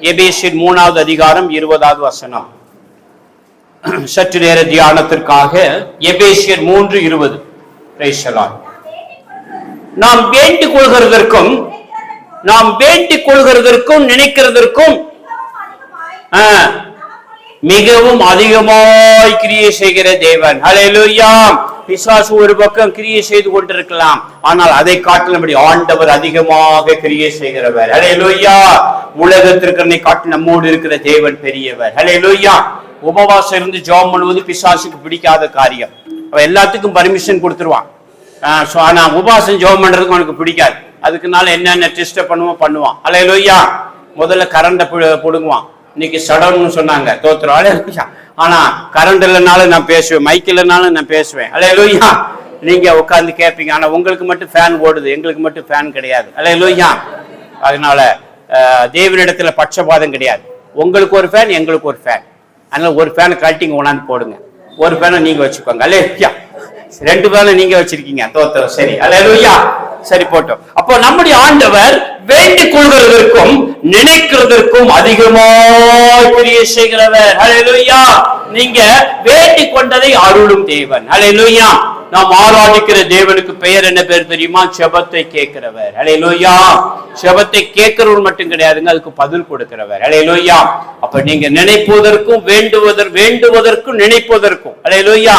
எபேசியர் 3வது அதிகாரம் 20வது வசனம். சற்று நேர தியானத்திற்காக எபேசியர் 3:20. Praise the Lord. நாம் வேண்டிக் கொள்கிறதற்கும் நினைக்கிறதற்கும் மிகவும் அதிகமாய் கிரியை செய்கிற தேவன். ஹல்லேலூயா. பிசாசு ஒரு பக்கம் கிரியை செய்து கொண்டிருக்கலாம், ஆனால் அதை காட்டிலும்படி ஆண்டவர் அதிகமாக கிரியை செய்கிறவர். ஹல்லேலூயா. உலகத்திற்கு காட்டி நம்மோடு இருக்கிற தேவன் பெரியவர். ஹல்லேலூயா. உபவாசம் இருந்து ஜெபம் பண்ணுவது பிசாசுக்கு பிடிக்காத காரியம். அவன் எல்லாத்துக்கும் பர்மிஷன் கொடுத்துருவான். ஆனா உபவாசம் ஜெபம் பண்றதுக்கு அவனுக்கு பிடிக்காது. அதுக்குனால என்னென்ன டெஸ்ட் பண்ணுவான். ஹல்லேலூயா. முதல்ல கரண்ட புடுங்குவான். இன்னைக்கு சடன்னு சொன்னாங்க, தோத்துரும். ஆனா கரண்ட் இல்லைனாலும் நான் பேசுவேன், மைக் இல்லைனாலும் நான் பேசுவேன். ஹல்லேலூயா. நீங்க உட்கார்ந்து கேட்பீங்க, ஆனா உங்களுக்கு மட்டும் ஃபேன் ஓடுது, எங்களுக்கு மட்டும் ஃபேன் கிடையாது. ஹல்லேலூயா. அதனால தேவனிடத்துல பட்சபாதம் கிடையாது. உங்களுக்கு ஒரு ஃபேன், எங்களுக்கு ஒரு ஃபேன். அதனால ஒரு ஃபேனை கழட்டிங்க கொண்டாந்து போடுங்க, ஒரு ஃபேனை நீங்க வச்சுக்கோங்க. ஹல்லேலூயா. 2 ஃபேனை நீங்க வச்சிருக்கீங்க, தோத்துரும். சரி, ஹல்லேலூயா. சரி, போட்டோம். அப்போ நம்முடைய ஆண்டவர் வேண்டிக் கொள்வதற்கும் நினைக்கிறதற்கும் அதிகமாக கிரியை செய்கிறவர். ஹல்லேலூயா. நீங்க வேண்டிக் கொண்டதை அருளும் தேவன். ஹல்லேலூயா. நாம் ஆராதிக்கிற தேவனுக்கு பெயர் என்ன பேர் தெரியுமா? ஜெபத்தை கேட்கிறவர். ஹல்லேலூயா. ஜெபத்தை கேட்கிறவர் மட்டும் கிடையாதுங்க, அதுக்கு பதில் கொடுக்கிறவர். ஹல்லேலூயா. அப்ப நீங்க நினைப்பதற்கும் வேண்டுவதற்கும் நினைப்பதற்கும், ஹல்லேலூயா,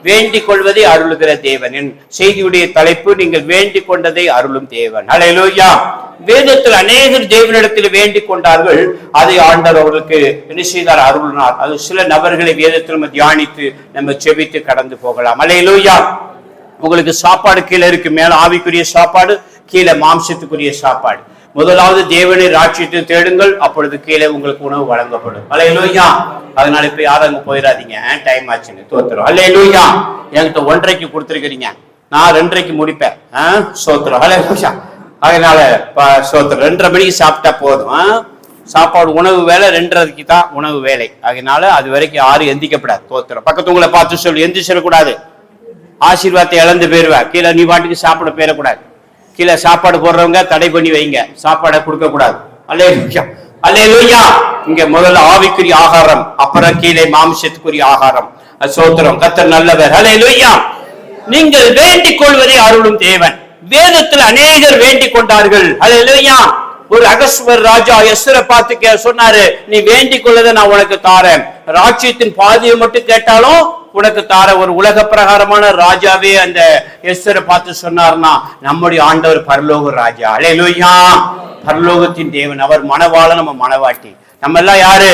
வேண்டிக் கொள்வதை அருளுகிற தேவன். என் செய்தியுடைய தலைப்பு, நீங்கள் வேண்டிக் கொண்டதை அருளும் தேவன். ஹல்லேலூயா. வேதத்தில் அநேகர் தேவனிடத்தில் வேண்டிக் கொண்டார்கள், அதை ஆண்டவர் அவர்களுக்கு என்ன செய்தார்? அருளினார். அது சில நபர்களை வேதத்தில் நம்ம தியானித்து நம்ம செபித்து கடந்து போகலாம். ஹல்லேலூயா. உங்களுக்கு சாப்பாடு கீழே இருக்கு, மேல ஆவிக்குரிய சாப்பாடு, கீழே மாம்சத்துக்குரிய சாப்பாடு. முதலாவது தேவனை ராஜ்யத்தை தேடுங்கள், அப்பொழுது கீழே உங்களுக்கு உணவு வழங்கப்படும். ஹல்லேலூயா. அதனால இப்ப யாரும் அங்க போயிடாதீங்க, டைம் ஆச்சுன்னு. தோத்துரும். ஹல்லேலூயா. என்கிட்ட 1:30 கொடுத்துருக்கிறீங்க, நான் 2:30 முடிப்பேன். சோத்திரம். ஹல்லேலூயா. அதனால சோத்திரம். 2:30 மணிக்கு சாப்பிட்டா போதும். சாப்பாடு உணவு வேலை 2:30 தான் உணவு வேலை. அதனால அது வரைக்கும் யாரும் எந்திக்கப்படாது. தோத்திரம். பக்கத்துங்களை பார்த்து சொல்லு, எந்திரிச்சிடக்கூடாது. ஆசீர்வாதத்தை இழந்து போயிருவா. கீழே நீ பாட்டுக்கு சாப்பிட போயிடக்கூடாது. கீழே சாப்பாடு போடுறவங்க தடை பண்ணி வைங்க, சாப்பாடை கொடுக்க கூடாது. அல்லேலூயா. அல்லேலூயா. இங்க முதல்ல ஆவிக்குரிய ஆகாரம், அப்புறம் கீழே மாம்சத்துக்குரிய ஆகாரம். சோத்திரம். கர்த்தர் நல்லவர். அல்லேலூயா. நீங்கள் வேண்டிக் கொள்வதை அருளும் தேவன். வேதத்தில் அநேகர் வேண்டிக் கொண்டார்கள். அல்லேலூயா. ஒரு அகஸ்வர் ராஜா எஸ்தரை பார்த்து சொன்னாரு, நீ வேண்டிக் கொள்ளதை நான் உனக்கு தாரேன், ராஜ்யத்தின் பாதியை மட்டும் கேட்டாலும் உனக்கு தார. ஒரு உலக பிரகாரமான ராஜாவே அந்த எஸ்தரை பார்த்து சொன்னார்னா, நம்முடைய ஆண்டவர் பரலோக ராஜா. ஹல்லேலூயா. பரலோகத்தின் தேவன். அவர் மணவாளன், நம்ம மணவாட்டி. நம்ம எல்லாம் யாரு?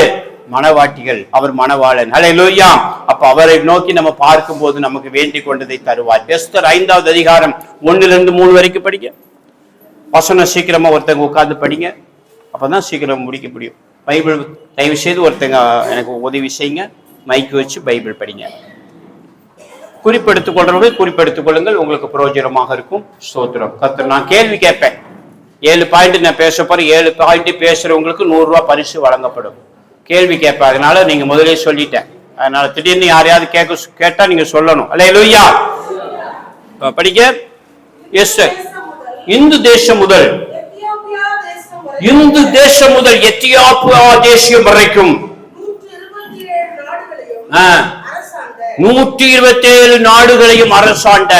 மணவாட்டிகள். அவர் மணவாளன். ஹல்லேலூயா. அப்ப அவரை நோக்கி நம்ம பார்க்கும் போது நமக்கு வேண்டிக் கொண்டதை தருவார். எஸ்தர் 5வது அதிகாரம் 1-3 வரைக்கும் படிங்க. வசனம் சீக்கிரமா ஒருத்தங்க உட்கார்ந்து படிங்க, அப்பதான் சீக்கிரம் முடிக்க முடியும். பைபிள் தயவு செய்து ஒருத்தங்க எனக்கு உதவி செய்யுங்க, மைக்கு வச்சு பைபிள் படிங்க. குறிப்பெடுத்துக் கொள்றவர்கள் குறிப்பெடுத்துக் கொள்ளுங்கள், உங்களுக்கு பிரயோஜனமாக இருக்கும். ஸ்தோத்திரம். கர்த்தர். நான் கேள்வி கேட்பேன், 7 பாயிண்ட் நான் பேச போறேன். 7 பாயிண்ட் பேசுறவங்களுக்கு 100 ரூபாய் பரிசு வழங்கப்படும். கேள்வி கேட்பேன், அதனால நீங்க முதலே சொல்லிட்டேன். அதனால திடீர்னு யாரையாவது கேட்டா நீங்க சொல்லணும். அல்லேலூயா. படிக்க. எஸ்தர். இந்து தேசம் முதல் எத்தியோப்பியா தேசம் வரைக்கும் 127 நாடுகளையும் அரசாண்ட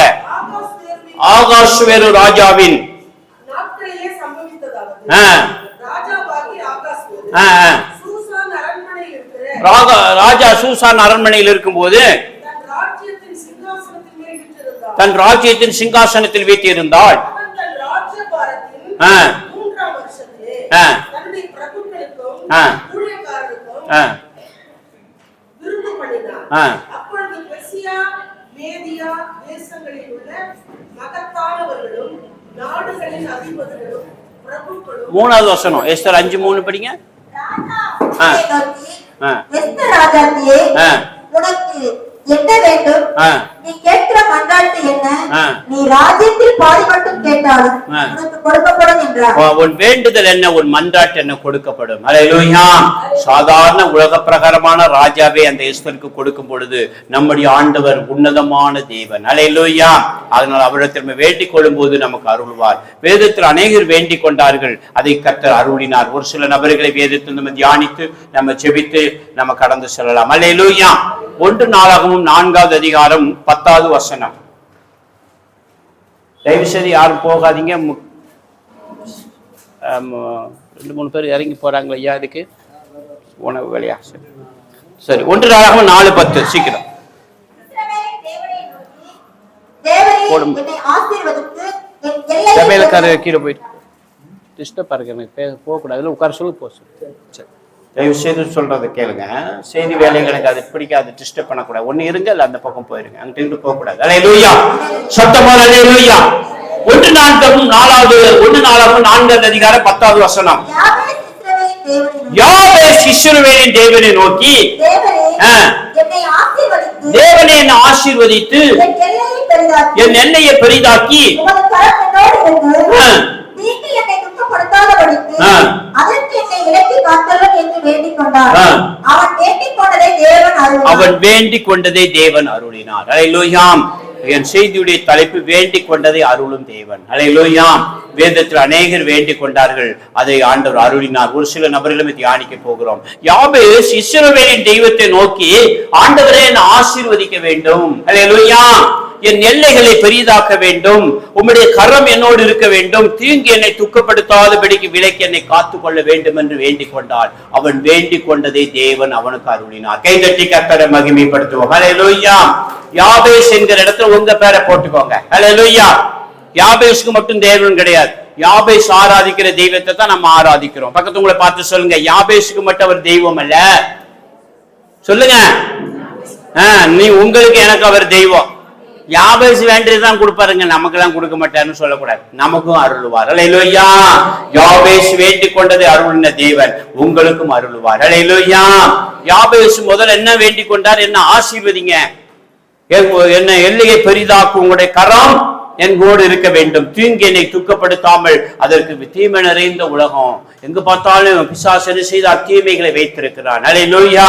ஆகாஸ்வேரு ராஜாவின் ராஜா சூசான் அரண்மனையில் இருக்கும் போது தன் ராஜ்யத்தின் சிங்காசனத்தில் வீட்டிருந்தாள். மூணாவது வசனம் எஸ்தர் 5:3 படிங்க. நீ கேட்கிற மன்றாட்டு என்ன? நீ ராஜ்யத்தில் பாதி மட்டும் கேட்டாலும் உனக்கு கொடுக்கப்படும் என்றார். உன் வேண்டுதல் என்ன, உன் மன்றாட்டு என்ன கொடுக்கப்படும். அல்லேலூயா. சாதாரண உலக பிரகாரமான ராஜாவே அந்த எஸ்தருக்கு கொடுக்கும் பொழுது நம்முடைய ஆண்டவர் உன்னதமான தேவன். அல்லேலூயா. அதனால் அவரிடத்தில் வேண்டிக் கொள்ளும் போது நமக்கு அருள்வார். வேதத்தில் அநேகர் வேண்டிக் கொண்டார்கள், அதை கர்த்தர் அருளினார். ஒரு சில நபர்களை வேதத்தில் நம்ம தியானித்து நம்ம ஜெபித்து நம்ம கடந்து செல்லலாம். அல்லேலூயா. 1 நாளாகமம் 4வது அதிகாரம் 10வது வசனம். தயவு செய்து யாரும் போகாதீங்க. 2-3 பேர் இறங்கி போறாங்களா ஐயா? இதுக்கு உணவு வேலையா? சரி 1 நாளாகமம் 4:10 சீக்கிரம். கீழே போயிட்டு டிஸ்டர்ப் பாருங்க, போகக்கூடாது, உட்கார சொல்லு போ. சரி தயவு செய்து சொல்றதை கேளுங்க. செய்தி வேலைகளுக்கு அது பிடிக்காது, டிஸ்டர்ப் பண்ணக்கூடாது. ஒண்ணு இருங்க, இல்ல அந்த பக்கம் போயிருங்க, அங்கிட்டு போகக்கூடாது. அல்லேலூயா. சத்தமா அல்லேலூயா. 1 நாளாகமம் 4வது அதிகாரம் 10வது வசனம். யாபேஸ் இஸ்ரவேலின் தேவனை நோக்கி, தேவனே என்னை ஆசீர்வதித்து என் எல்லையை பெரிதாக்கி அவன் வேண்டிக் கொண்டதை தேவன் அருளினார். அல்லேலூயா. என் செய்தியுடைய தலைப்பு வேண்டிக் கொண்டதை அருளும் தேவன். அல்லேலூயா. வேதத்தில் அநேகர் வேண்டிக் கொண்டார்கள், அதை ஆண்டவர் அருளினார். ஒரு சில நபர்களும் தியானிக்க போகிறோம். யாபேஸ் இஸ்ரவேலின் தெய்வத்தை நோக்கி, ஆண்டவரே என்னை ஆசீர்வதிக்க வேண்டும். அல்லேலூயா. என் எல்லைகளை பெரிதாக்க வேண்டும், உம்முடைய கரம் என்னோடு இருக்க வேண்டும், தீங்கு என்னை துக்கப்படுத்தாதபடிக்கு விலக்கி என்னை காத்துக் கொள்ள வேண்டும் என்று வேண்டிக் கொண்டார். அவன் வேண்டிக் கொண்டதை தேவன் அவனுக்கு அருளினார். கைதட்டி கர்த்தரை மகிமைப்படுத்துவோம். அல்லேலூயா. யாபேஸ் என்கிற இடத்துல உங்க பேரை போட்டுக்கோங்க. அல்லேலூயா. யாபேஸ்க்கு மட்டும் தேவன் கிடையாது, யாபேஸ் ஆராதிக்கிற தெய்வத்தை தான் நம்ம ஆராதிக்கிறோம். பக்கத்து உங்களை பார்த்து சொல்லுங்க, யாபேஸ்க்கு மட்டும் அவர் தெய்வம் அல்ல. சொல்லுங்க, நீ உங்களுக்கு எனக்கு அவர் தெய்வம். யாபேஸ் வேண்டியதுதான் கொடுப்பாருங்க, நமக்கு எல்லாம் கொடுக்க மாட்டாருன்னு சொல்லக்கூடாது, நமக்கும் அருள்வார். அல்லேலூயா. யாபேஸ் வேண்டிக் கொண்டதை அருளின தேவன் உங்களுக்கும் அருள்வார். அல்லேலூயா. யாபேஸ் முதல்ல என்ன வேண்டிக் கொண்டார்? என்ன ஆசீர்வதிங்க, என்ன எல்லையை பெரிதாக்கும், உங்களுடைய கரம் என்கூடு இருக்க வேண்டும், தீங்கு என்னை துக்கப்படுத்தாமல். அதற்கு தீமை நிறைந்த உலகம், எங்கு பார்த்தாலும் பிசாசு செய்த தீமைகளை வைத்திருக்கிறான். அல்லேலூயா.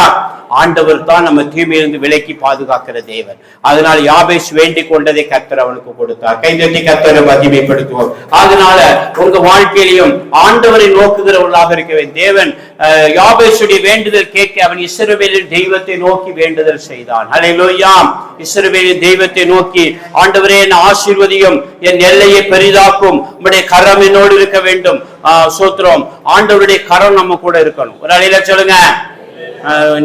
ஆண்டவர் தான் நம்ம தீமையிலிருந்து விலக்கி பாதுகாக்கிற தேவன். அதனால யாபேஸ் வேண்டிக் கொண்டதை கர்த்தர் அவனுக்கு கொடுத்தார். கைதட்டி கர்த்தரை மகிமைப்படுத்துவோம். அதனால உங்க வாழ்க்கையிலையும் ஆண்டவரை நோக்குகிறவர்களாக இருக்க வேண்டும். தேவன் யாபேசுடைய வேண்டுதல் கேட்க அவன் இஸ்ரவேலின் தெய்வத்தை நோக்கி வேண்டுதல் செய்தான். அல்லேலூயா. இஸ்ரவேலின் தெய்வத்தை நோக்கி, ஆண்டவரே என்னை ஆசீர்வதியும், என் எல்லையை பெரிதாக்கும், உம்முடைய கரம் என்னோடு இருக்க வேண்டும். சோத்திரம். ஆண்டவருடைய கரம் நம்ம கூட இருக்கணும். ஒரு அலையில சொல்லுங்க,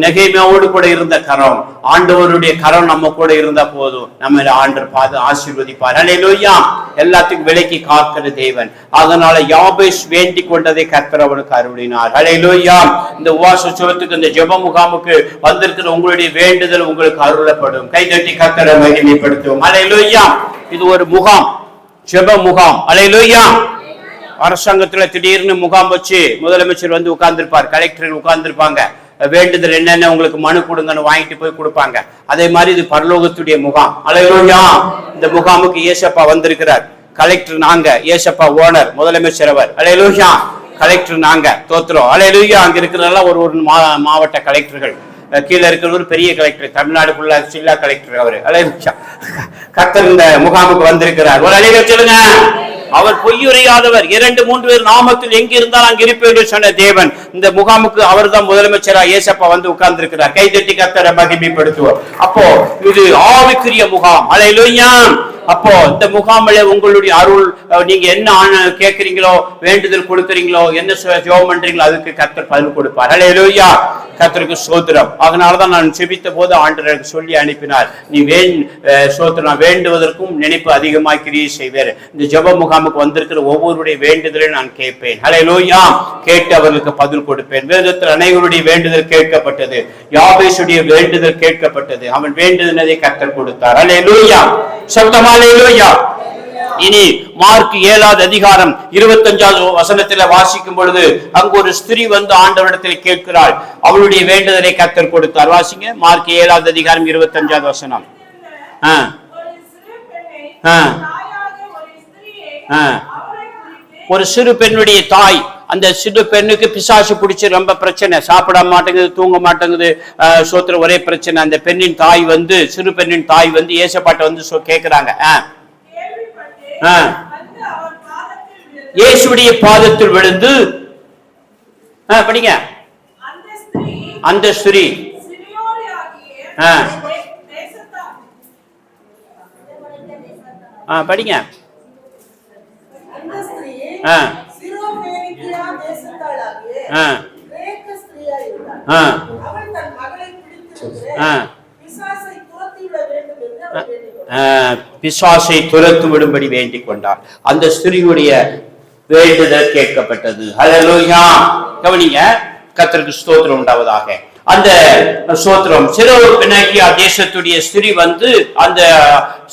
நெகேமியாவோடு கூட இருந்த கரம், ஆண்டவருடைய கரம் நம்ம கூட இருந்தா போதும், நம்ம ஆண்டவர் ஆசீர்வதிப்பார். அல்லேலூயா. எல்லாத்துக்கும் விலக்கி காக்கிற தேவன். அதனால யாபேஸ் வேண்டிக் கொண்டதை கர்த்தர் அவனுக்கு அருளினார். அல்லேலூயா. இந்த உபவாச ஜெபத்துக்கு, இந்த ஜெப முகாமுக்கு வந்திருக்கிற உங்களுடைய வேண்டுதல் உங்களுக்கு அருளப்படும். கைதட்டி கர்த்தரை மகிமைப்படுத்துவோம். அல்லேலூயா. இது ஒரு முகாம், ஜெப முகாம். அல்லேலூயா. அரசாங்கத்துல திடீர்னு முகாம் வச்சு முதலமைச்சர் வந்து உட்கார்ந்துருப்பார், கலெக்டர் உட்கார்ந்துருப்பாங்க, வேண்டுதல் என்னென்ன உங்களுக்கு மனு கொடுங்கன்னு வாங்கிட்டு போய் கொடுப்பாங்க. அதே மாதிரி இது பரலோகத்துடைய முகாம். அல்லேலூயா. இந்த முகாமுக்கு ஏசப்பா வந்திருக்கிறார். கலெக்டர் நாங்க, ஏசப்பா ஓனர், முதலமைச்சர் அவர். அல்லேலூயா. கலெக்டர் நாங்க, தோத்துறோம். அல்லேலூயா. அங்க இருக்கிறதெல்லாம் ஒரு மாவட்ட கலெக்டர்கள், கீழே இருக்கிற ஒரு பெரிய கலெக்டர், தமிழ்நாடு ஃபுல்லா ஜில்லா கலெக்டர் அவரு. அல்லேலூயா. கர்த்தர் இந்த முகாமுக்கு வந்திருக்கிறார். ஒரு அலையில சொல்லுங்க, அவர் பொய்யுரையாதவர், 2-3 பேர் நாமத்தில் எங்க இருந்தால் அங்க இருப்பேன் என்று சொன்ன தேவன். இந்த முகாமுக்கு அவர் தான் முதலமைச்சரா ஏசப்பா வந்து உட்கார்ந்து இருக்கிறார். கைதட்டி கர்த்தரை மகிமைப்படுத்துவோம். அப்போ இது ஆவிக்குரிய முகாம். அல்லேலூயா. அப்போ இந்த முகாமில உங்களுடைய அருள், நீங்க என்ன கேட்கறீங்களோ, வேண்டுதல் கொடுக்கறீங்களோ, என்ன ஜெபம் பண்றீங்களோ, அதுக்கு கர்த்தர் பதில் கொடுப்பார். அல்லேலூயா. கர்த்தருக்கு ஸ்தோத்திரம். அதனாலதான் நான் செபித்த போது ஆண்டவருக்கு சொல்லி அனுப்பினார், நீ ஸ்தோத்திரம் வேண்டுவதற்கும் நினைப்பு அதிகமாய் கிரியை செய்வேன். இந்த ஜெப முகாமுக்கு வந்திருக்கிற ஒவ்வொருடைய வேண்டுதலையும் நான் கேட்பேன். அல்லேலூயா. கேட்டு அவர்களுக்கு பதில் கொடுப்பேன். வேதத்தில் அனைவருடைய வேண்டுதல் கேட்கப்பட்டது, யாபேசுடைய வேண்டுதல் கேட்கப்பட்டது, அவன் வேண்டுதலை கர்த்தர் கொடுத்தார். அல்லேலூயா. சத்தமா அல்லேலூயா. இனி மார்க் 7வது அதிகாரம் 25வது வசனத்துல வாசிக்கும் பொழுது, அங்கு ஒரு ஸ்திரீ வந்து ஆண்டவரிடத்தில் கேட்கிறாள், அவளுடைய வேண்டுதலை கர்த்தர் கொடுத்தார். வாசிங்க, மார்க் 7வது அதிகாரம் 25வது வசனம். ஒரு சிறு பெண்ணுடைய தாய், அந்த சிறு பெண்ணுக்கு பிசாசு பிடிச்சி ரொம்ப பிரச்சனை, சாப்பிட மாட்டேங்குது, தூங்க மாட்டேங்குது, சோத்திர ஒரே பிரச்சனை. அந்த பெண்ணின் தாய் வந்து, சிறு பெண்ணின் தாய் வந்து ஏசப்பாட்ட வந்து கேக்குறாங்க. இயேசுடைய பாதத்தில் விழுந்து படிங்க. அந்த ஸ்திரீ படிங்க. பிசாசை துரத்து விடும்படி வேண்டிக் கொண்டார். அந்த ஸ்திரீயுடைய வேண்டுதல் கேட்கப்பட்டது. ஹல்லேலூயா. கவனிங்க, கர்த்தருக்கு ஸ்தோத்திரம் உண்டாவதாக. அந்த ஸ்தோத்திரம், சிரோபெனீக்கியா தேசத்துடைய ஸ்திரீ வந்து அந்த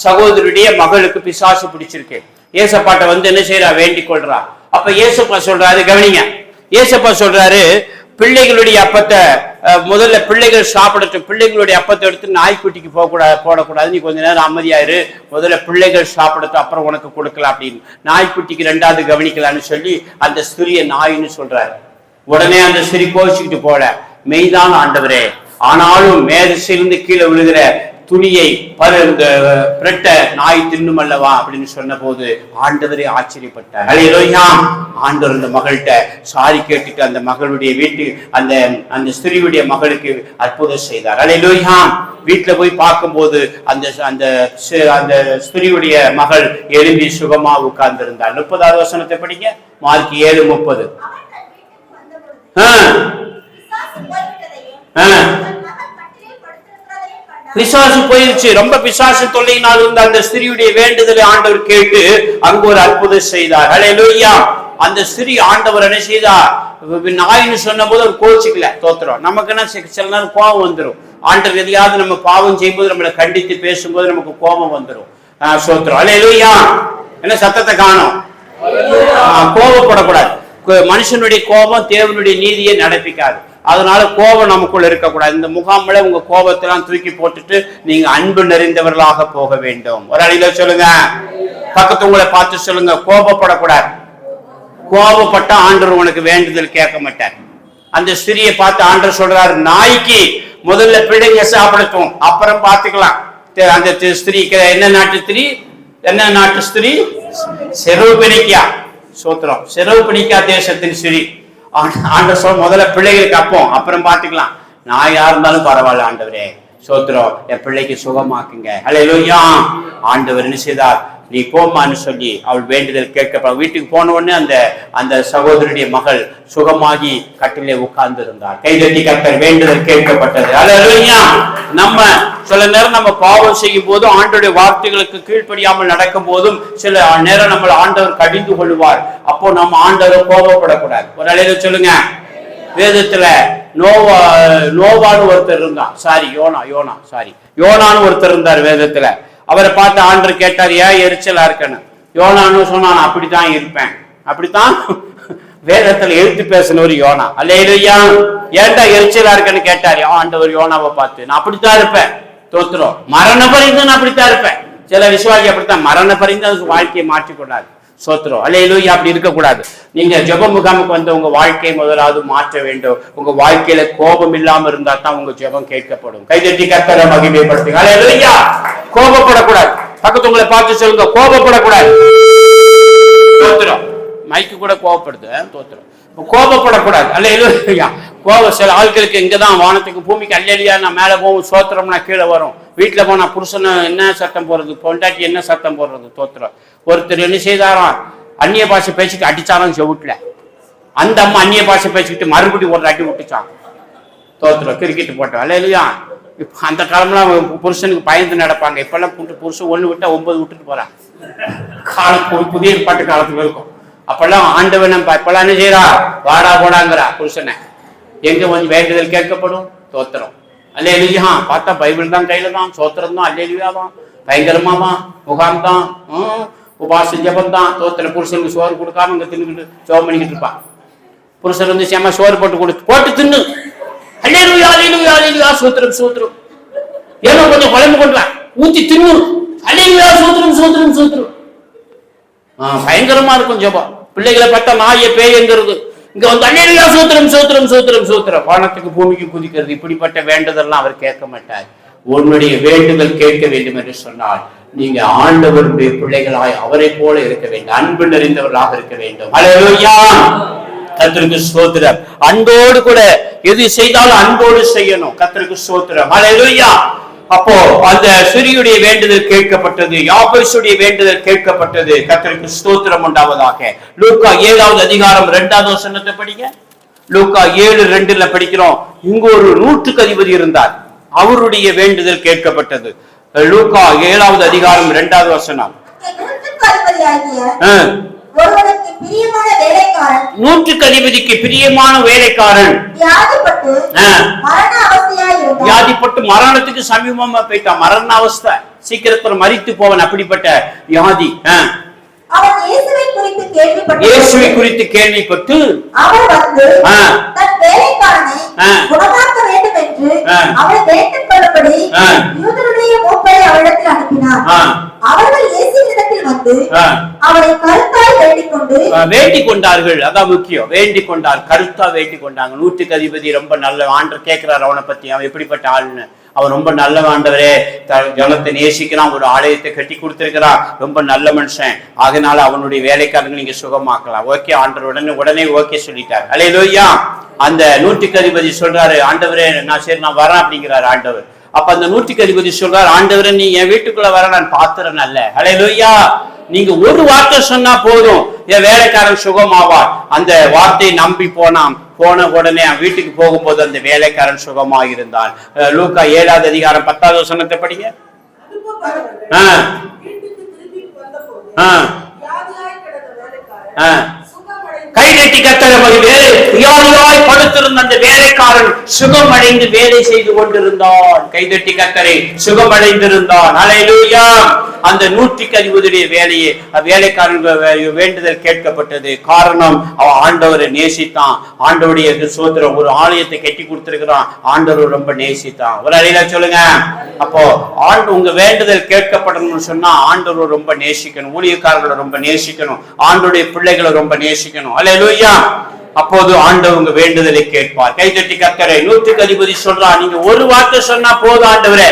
சகோதரியுடைய மகளுக்கு பிசாசு பிடிச்சிருக்கு. ஏசப்பாட்ட வந்து என்ன செய்யறா, வேண்டிக் கொள்றா. அப்ப ஏசப்பா சொல்றாரு, கவனிங்க, ஏசப்பா சொல்றாரு, பிள்ளைகளுடைய அப்பத்தை முதல்ல பிள்ளைகள் சாப்பிடட்டும், பிள்ளைகளுடைய அப்பத்தை எடுத்து நாய்க்குட்டிக்கு போடக்கூடாது, நீ கொஞ்ச நேரம் அமைதியாயிரு, முதல்ல பிள்ளைகள் சாப்பிடட்டும், அப்புறம் உனக்கு கொடுக்கலாம் அப்படின்னு. நாய்க்குட்டிக்கு ரெண்டாவது கவனிக்கலான்னு சொல்லி அந்த ஸ்திரியை நாயின்னு சொல்றாரு. உடனே அந்த ஸ்திரீ கோச்சிக்கிட்டு போல, மெய்தான் ஆண்டவரே, ஆனாலும் மேதசிலிருந்து கீழே விழுகிற துணியை பிரெட்ட நாய் தின்னும் அல்லவா அப்படின்னு சொன்ன போது ஆண்டவரே ஆச்சரியப்பட்டார். ஹல்லேலூயா. ஆண்டவர் அந்த மகள்கிட்ட சாரி கேட்டுட்டு அந்த மகளுடைய வீட்டுக்கு அந்த அந்த ஸ்திரீயுடைய மகளுக்கு அற்புதம் செய்தார். ஹல்லேலூயா. வீட்டுல போய் பார்க்கும்போது அந்த அந்த அந்த ஸ்திரீயுடைய மகள் எழும்பி சுகமா உட்கார்ந்து இருந்தார். 30வது வசனத்தை படிங்க, மார்க் 7:30. பிசாசு போயிருச்சு, ரொம்ப பிசாசு தொல்லையினால் இருந்த அந்த ஸ்திரீயுடைய வேண்டுதலை ஆண்டவர் கேட்டு அங்கு ஒரு அற்புதம் செய்தார். ஹல்லேலூயா. அந்த ஸ்திரீ ஆண்டவர் என்ன செய்தார், நாயின்னு சொன்ன போது அவர் கோச்சிக்கல. தோத்திரம். நமக்கு என்ன சில நேரம் கோபம் வந்துடும். ஆண்டவர் எதையாவது நம்ம பாவம் செய்யும்போது நம்மளை கண்டித்து பேசும்போது நமக்கு கோபம் வந்துடும். சோத்திரம். ஹல்லேலூயா. என்ன சத்தத்தை காணோம்? கோபப்படக்கூடாது. மனுஷனுடைய கோபம் தேவனுடைய நீதியை நடப்பிக்காது. அதனால கோபம் நமக்குள்ள இருக்கக்கூடாது. இந்த முகாம்ல உங்க கோபத்தெல்லாம் தூக்கி போட்டுட்டு நீங்க அன்பு நிறைந்தவர்களாக போக வேண்டும். ஒரு அடியில சொல்லுங்க, பக்கத்து உங்களை பார்த்து சொல்லுங்க, கோபப்படக்கூடாது. கோபப்பட்ட ஆண்டவர் உனக்கு வேண்டுதல் கேட்க மாட்டார். அந்த ஸ்திரியை பார்த்து ஆண்டவர் சொல்றாரு, நாய்க்கு முதல்ல பிள்ளைங்க சாப்பிடட்டும், அப்புறம் பார்த்துக்கலாம். அந்த ஸ்திரீக்கு என்ன நாட்டு ஸ்திரீ, என்ன நாட்டு ஸ்திரீ? செரோபெனீக்கியா. சோத்திரம். செரோபெனீக்கியா தேசத்தின் ஸ்திரீ. ஆண்டவர் சொல், முதல்ல பிள்ளைகளுக்கு அப்போம், அப்புறம் பார்த்துக்கலாம். நான் யார் இருந்தாலும் பரவாயில்ல ஆண்டவரே, சோத்திரம், என் பிள்ளைக்கு சுகமாக்குங்க. ஹல்லேலூயா. ஆண்டவர் என்ன செய்தார், நீ போமான்னு சொல்லி அவள் வேண்டுதல் கேட்க வீட்டுக்கு போன உடனே அந்த அந்த சகோதரனுடைய மகள் சுகமாகி கட்டிலே உட்கார்ந்து இருந்தார். கைதட்டி கர்த்தர் வேண்டுதல் கேட்கப்பட்டது. ஹல்லேலூயா. நம்ம சில நேரம் நம்ம பாவம் செய்யும் போதும் ஆண்டவருடைய வார்த்தைகளுக்கு கீழ்ப்படியாமல் நடக்கும் போதும் சில நேரம் நம்மளை ஆண்டவர் கடிந்து கொள்வார். அப்போ நம்ம ஆண்டவரை கோபப்படக்கூடாது. ஒரு அலையில சொல்லுங்க, வேதத்துல நோவான்னு ஒருத்தர் இருந்தான். யோனான்னு ஒருத்தர் இருந்தார் வேதத்துல. அவரை பார்த்து ஆண்டவர் கேட்டார், ஏன் எரிச்சலா இருக்கன்னு. யோனான்னு சொன்னான், அப்படித்தான் இருப்பேன். அப்படித்தான் வேதத்துல எழுத்து பேசின ஒரு யோனா. அல்லேலூயா. ஏன்டா எரிச்சலா இருக்கன்னு கேட்டார் ஆண்டவர் யோனாவை பார்த்து. நான் அப்படித்தான் இருப்பேன். தோத்துறோம். மரண பரிந்து நான் அப்படித்தான் இருப்பேன். சில விசுவாசி அப்படித்தான் மரண பரிந்து வாழ்க்கையை மாற்றிக்கொள்ளாது. சோத்திரம். அல்லேலூயா. அப்படி இருக்கக்கூடாது. நீங்க ஜெப முகாமுக்கு வந்து உங்க வாழ்க்கையை முதலாவது மாற்ற வேண்டும். உங்க வாழ்க்கையில கோபம் இல்லாம இருந்தா தான் உங்க ஜெபம் கேட்கப்படும். கைதட்டி கர்த்தரை மகிமைப்படுத்துங்க. அல்லேலூயா. கோபப்படக்கூடாது. பக்கத்து உங்களை பார்த்து சொல்லுங்க, கோபப்படக்கூடாது. தோத்திரம். மைக்கு கூட கோபப்படுது. தோத்திரம். கோபப்படக்கூடாது. அல்லேலூயா. கோபம் சில ஆட்களுக்கு இங்கதான் வானத்துக்கு பூமிக்கு அல்லேலூயா நான் மேல போகும், சோத்திரம்னா கீழே வரும். வீட்டுல போனா புருஷனை என்ன சத்தம் போடுறது, பொண்டாட்டி என்ன சத்தம் போடுறது. தோத்திரம். ஒருத்தர் என்ன செய்தாராம், அந்நிய பாஷை பேசிட்டு அடிச்சாராம் செவுட்டுல. அந்த அம்மா அந்நிய பாஷை பேசிக்கிட்டு மறுபடியும் ஒரு அடி விட்டுச்சான். தோத்திரம். கிரிக்கெட் போட்டோம். அல்லேலூயா. இப்ப அந்த காலம்லாம் புருஷனுக்கு பயந்து நடப்பாங்க. இப்பெல்லாம் புருஷன் 1 விட்டா 9 விட்டுட்டு போறான். காலம் புதிய பாட்டு காலத்துல இருக்கும். அப்பெல்லாம் ஆண்டவன் இப்பெல்லாம் என்ன செய்யறா, வாடா போடாங்கிறா புருஷனை. எங்க கொஞ்சம் வேண்டுதல் கேட்கப்படும். தோத்திரம். அல்லேலூயா. பார்த்தா பைபிள் தான் கையில தான், சோத்திரம் தான், அல்லேலூயா தான், பயங்கரமா தான், முகாம் தான், உபாச ஜபம் தான். தோத்திரம். புருஷனுக்கு சோறு கொடுக்காம இங்க தின்னுக்கிட்டு ஜோம் பண்ணிக்கிட்டு இருப்பான். புருஷன் வந்து சேமா சோறு போட்டு தின்னு. அல்லேலூயா, அல்லேலூயா, அல்லேலூயா, சோத்திரம், சோத்திரம். ஏதோ கொஞ்சம் குழம்பு கொண்டு வா, ஊத்தி தின்னு அல்லேலூயா சோத்திரம் சோத்திரம் சோத்திரம். பயங்கரமா இருக்கும் ஜெபம். பிள்ளைகளை பார்த்தா நாய பேய்ங்கிறது, இங்க வந்து அல்லேலூயா சோத்திரம் சோத்திரம் சோத்திரம் சோத்திரம். வானத்துக்கு பூமிக்கு குதிக்கிறது. இப்படிப்பட்ட வேண்டுதல்லாம் அவர் கேட்க மாட்டார். உன்னுடைய வேண்டுதல் கேட்க வேண்டும் என்று சொன்னால் நீங்க ஆண்டவருடைய பிள்ளைகளாய் அவரை போல இருக்க வேண்டும், அன்பு நிறைந்தவர்களாக இருக்க வேண்டும். அல்லேலூயா கர்த்தருக்கு ஸ்தோத்திரம். அன்போடு கூட எது செய்தாலும் அன்போடு செய்யணும். கர்த்தருக்கு ஸ்தோத்திரம். அல்லேலூயா. அப்போ அந்த சிறியுடைய வேண்டுதல் கேட்கப்பட்டது, யாபேசுடைய வேண்டுதல் கேட்கப்பட்டது. கர்த்தருக்கு ஸ்தோத்திரம் உண்டாவதாக. லூக்கா 7வது அதிகாரம் 2வது வசனத்தை படிங்க. லூக்கா 7:2 படிக்கிறோம். இங்க ஒரு நூற்றுக்கு அதிபதி இருந்தார், அவருடைய வேண்டுதல் கேட்கப்பட்டது. லூக்கா 7வது அதிகாரம் 2வது வசனம். நூற்றுக்கு அதிபதிக்கு பிரியமான வேலைக்காரன் வியாதிப்பட்டு மரணத்துக்கு சமீபமா போயிட்டான். மரண அவஸ்தை, சீக்கிரத்துல மரித்து போவன். அப்படிப்பட்ட வியாதி. இயேசுவை குறித்து கேள்விப்பட்டு அவர் வந்து தன் வேலைக்காரனை குணமாக்க வேண்டும் என்று அவரை வேண்டிக் கொள்ளும்படி யூதருடைய மூப்பரை அவரிடத்தில் அனுப்பினார். அவர்கள் இயேசுவினிடத்தில் வந்து அவரை கருத்தாய் வேண்டிக் கொண்டார்கள். அதான் முக்கியம், வேண்டிக் கொண்டார், கருத்தா வேண்டிக் கொண்டாங்க. நூற்றுக்கு அதிபதி ரொம்ப நல்ல ஆண்டவர் கேட்கிறார் அவனை பத்தி, அவன் எப்படிப்பட்ட ஆளுன்னு. அவன் ரொம்ப நல்ல ஆண்டவரே, ஜனத்தை நேசிக்கிறான், ஒரு ஆலயத்தை கட்டி கொடுத்திருக்கிறான், ரொம்ப நல்ல மனுஷன், அதனால அவனுடைய வேலைக்காரங்க நீங்க சுகமாக்கலாம். ஓகே ஆண்டவர் உடனே ஓகே சொல்லிட்டார். அல்லேலூயா. அந்த நூற்றுக்கு அதிபதி சொல்றாரு, ஆண்டவரே நான் வரேன் அப்படிங்கிறாரு ஆண்டவர். அப்ப அந்த நூற்றுக்கு அதிபதி சொல்றாரு, ஆண்டவரே நீ என் வீட்டுக்குள்ள வர, நான் பாத்துறேன் அல்ல. அல்லேலூயா. நீங்க ஒரு வார்த்தை சொன்னா போதும், என் வேலைக்காரன் சுகமாவார். அந்த வார்த்தையை நம்பி போன உடனே வீட்டுக்கு போகும்போது அந்த வேலைக்காரன் சுகமாக இருந்தான். லூக்கா 7வது அதிகாரம் 10வது வசனத்தை படிங்க. கைதட்டி கர்த்தரை மகிழ்ந்து வியாதியாய் படுத்திருந்த அந்த வேலைக்காரன் சுகமடைந்து வேலை செய்து கொண்டிருந்தான். கைதட்டி கர்த்தரை சுகமடைந்திருந்தான். அல்லேலூயா. அந்த நூற்றுக்கு அதிபதியுடைய வேலையை வேலைக்காரன் வேண்டுதல் கேட்கப்பட்டது. காரணம், அவன் ஆண்டவரை நேசித்தான். ஆண்டவருடைய சோதரம் ஒரு ஆலயத்தை கட்டி கொடுத்திருக்கிறான், ஆண்டவர் ரொம்ப நேசித்தான். ஒரு அழில சொல்லுங்க. அப்போ உங்க வேண்டுதல் கேட்கப்படணும்னு சொன்னா ஆண்டவர் ரொம்ப நேசிக்கணும், ஊழியக்காரர்களை ரொம்ப நேசிக்கணும், ஆண்டவருடைய பிள்ளைகளை ரொம்ப நேசிக்கணும். அல்லேலூயா. அப்போது ஆண்டவர் உங்க வேண்டுதலை கேட்பார். கைதட்டி கர்த்தரை நூற்றுக்கு அதிபதி சொல்றான், நீங்க ஒரு வார்த்தை சொன்னா போதும் ஆண்டவரே,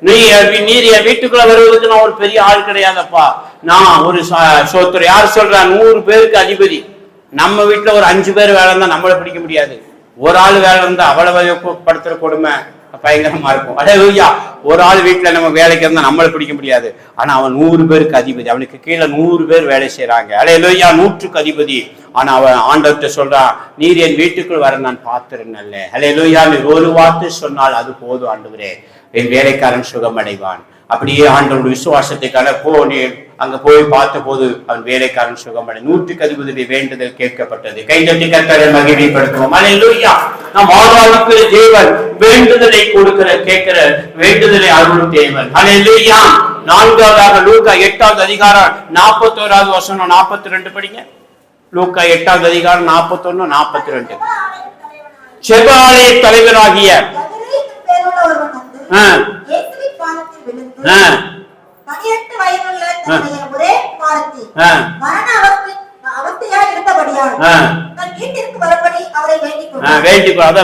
நீர் என் வீட்டுக்குள்ள வருவதற்கு நான் ஒரு பெரிய ஆள் கிடையாதப்பா, நான் ஒரு சோத்திர. யார் சொல்றா? 100 பேருக்கு அதிபதி. நம்ம வீட்டுல ஒரு 5 பேர் வேலை இருந்தா நம்மளை பிடிக்க முடியாது. ஒரு ஆள் வேலை இருந்தா அவ்வளவு படுத்துற கொடுமை பயங்கரமா இருக்கும். அல்லேலூயா. ஒரு ஆள் வீட்டுல நம்ம வேலைக்கு இருந்தா நம்மளை பிடிக்க முடியாது. ஆனா அவன் 100 பேருக்கு அதிபதி, அவனுக்கு கீழே 100 பேர் வேலை செய்யறாங்க. அல்லேலூயா. 100க்கு அதிபதி. ஆனா அவன் ஆண்டவர்கிட்ட சொல்றான், நீர் என் வீட்டுக்குள் வர நான் பாத்துறேன் அல்ல. அல்லேலூயா. நீர் ஒரு வார்த்தை சொன்னால் அது போதும் ஆண்டவரே, என் வேலைக்காரன் சுகமடைவான். அப்படியே ஆண்டவருடைய விசுவாசத்துக்கான நீ அங்க போய் பார்த்த போது அவன் வேலைக்காரன் சுகமடை. 100க்கு அதிபதியுடைய வேண்டுதல் கேட்கப்பட்டது. கைதட்டி கர்த்தரை மகிமைப்படுத்துவோம். அல்லேலூயா. நம் ஆராய்ச்சி தேவன் வேண்டுதலை கேட்கிற வேண்டுதலை அருளும் தேவன். அல்லேலூயா. 4வது லூக்கா 8வது அதிகாரம் 41வது வசனம் 42 படிங்க. லூக்கா 8வது அதிகாரம் 41 42. செபாலய தலைவராகிய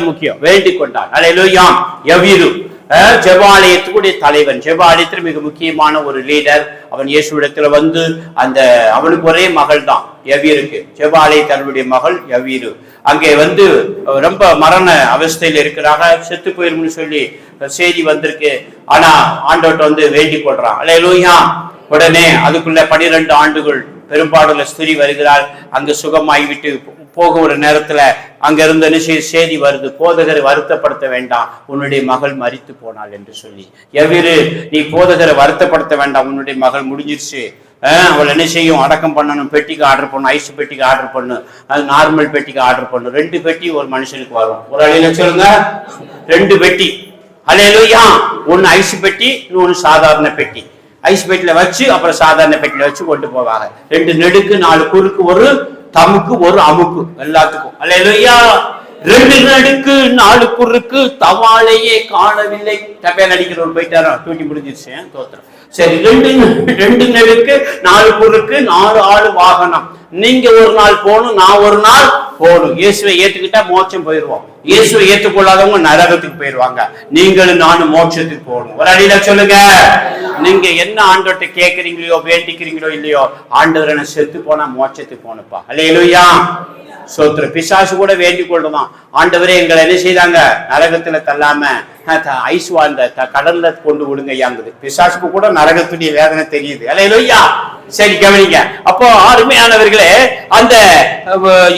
முக்கியம், வேண்டிக் கொண்டான். அல்லேலூயா. யவீரு ஜெபாலயத்துடைய தலைவன். ஜெபாலயத்தில் மிக முக்கியமான ஒரு லீடர். அவன் இயேசுவிடத்துல வந்து அவனுக்கு ஒரே மகள் தான் யவீருக்கு. ஜெபாலய தன்னுடைய மகள் யவீரு அங்கே வந்து ரொம்ப மரண அவஸ்தையில இருக்கிறாங்க, செத்து போயிரும்னு சொல்லி செய்தி வந்திருக்கு. ஆனா ஆண்டவர்கிட்ட வந்து வேண்டிக் கொள்றான். அல்லேலூயா. உடனே அதுக்குள்ள 12 ஆண்டுகள் பெரும்பாடுள்ள ஸ்திரீ வருகிறாள். அங்கு சுகமாய் விட்டு போக ஒரு நேரத்துல அங்க இருந்த செய்தி வருது, போதகரை வருத்தப்படுத்த வேண்டாம், உன்னுடைய மகள் மரித்து போனாள் என்று சொல்லி. எவ்விரு நீ போதகரை வருத்தப்படுத்த வேண்டாம், உன்னுடைய மகள் முடிஞ்சிருச்சு. அவள் என்ன செய்யும், அடக்கம் பண்ணணும், பெட்டிக்கு ஆர்டர் பண்ணும், ஐஸ் பெட்டிக்கு ஆர்டர் பண்ணு, அது நார்மல் பெட்டிக்கு ஆர்டர் பண்ணும். 2 பெட்டி ஒரு மனுஷனுக்கு வரும். ஒரு அழியில சொல்லுங்க, 2 பெட்டி. அல்லேலூயா. ஒன்னு ஐஸ் பெட்டி, இன்னொன்னு சாதாரண பெட்டி. ஐஸ் பெட்டில வச்சு அப்புறம் சாதாரண பெட்டில வச்சு கொண்டு போவாங்க. 2 நெடுக்கு 4 குறுக்கு, ஒரு தமுக்கு ஒரு அமுக்கு எல்லாத்துக்கும். அல்லேலூயா. 2 நடுக்கு 4 குறுக்கு தவாலையே காணவில்லை. தப்பையா நடிக்கிறவர் போயிட்டாரோ, டூட்டி முடிஞ்சிருச்சு. தோத்திரம். சரி, 2 நடுக்கு 4 குறுக்கு 4 ஆளு வாகனம். நீங்க ஒரு நாள் போகணும், நான் ஒரு நாள் போகணும். இயேசுவை ஏத்துக்கிட்டா மோட்சம் போயிடுவோம். இயேசுவை ஏற்றுக்கொள்ளாதவங்க நரகத்துக்கு போயிடுவாங்க. நீங்களும் நானும் மோட்சத்துக்கு போகணும். ஒரு அடியில சொல்லுங்க. நீங்க என்ன ஆண்டவர்கிட்ட கேட்கறீங்களோ வேண்டிக்கிறீங்களோ இல்லையோ, ஆண்டவர் என்ன செத்து போனா மோட்சத்துக்கு போகணுப்பா. அல்லேலூயா. சோத்திர. பிசாசு கூட வேண்டிக் கொள்ளுவான், ஆண்டவரே எங்களை என்ன செய்தாங்க, நரகத்துல தள்ளாம ஐஸ் வாழ்ந்த கடல்ல கொண்டு விடுங்க ஐயாங்குது. பிசாசுக்கு கூட நரகத்துடைய வேதனை தெரியுது. அல்லேலூயா. சரி, கவனிங்க. அப்போ அருமையானவர்களே, அந்த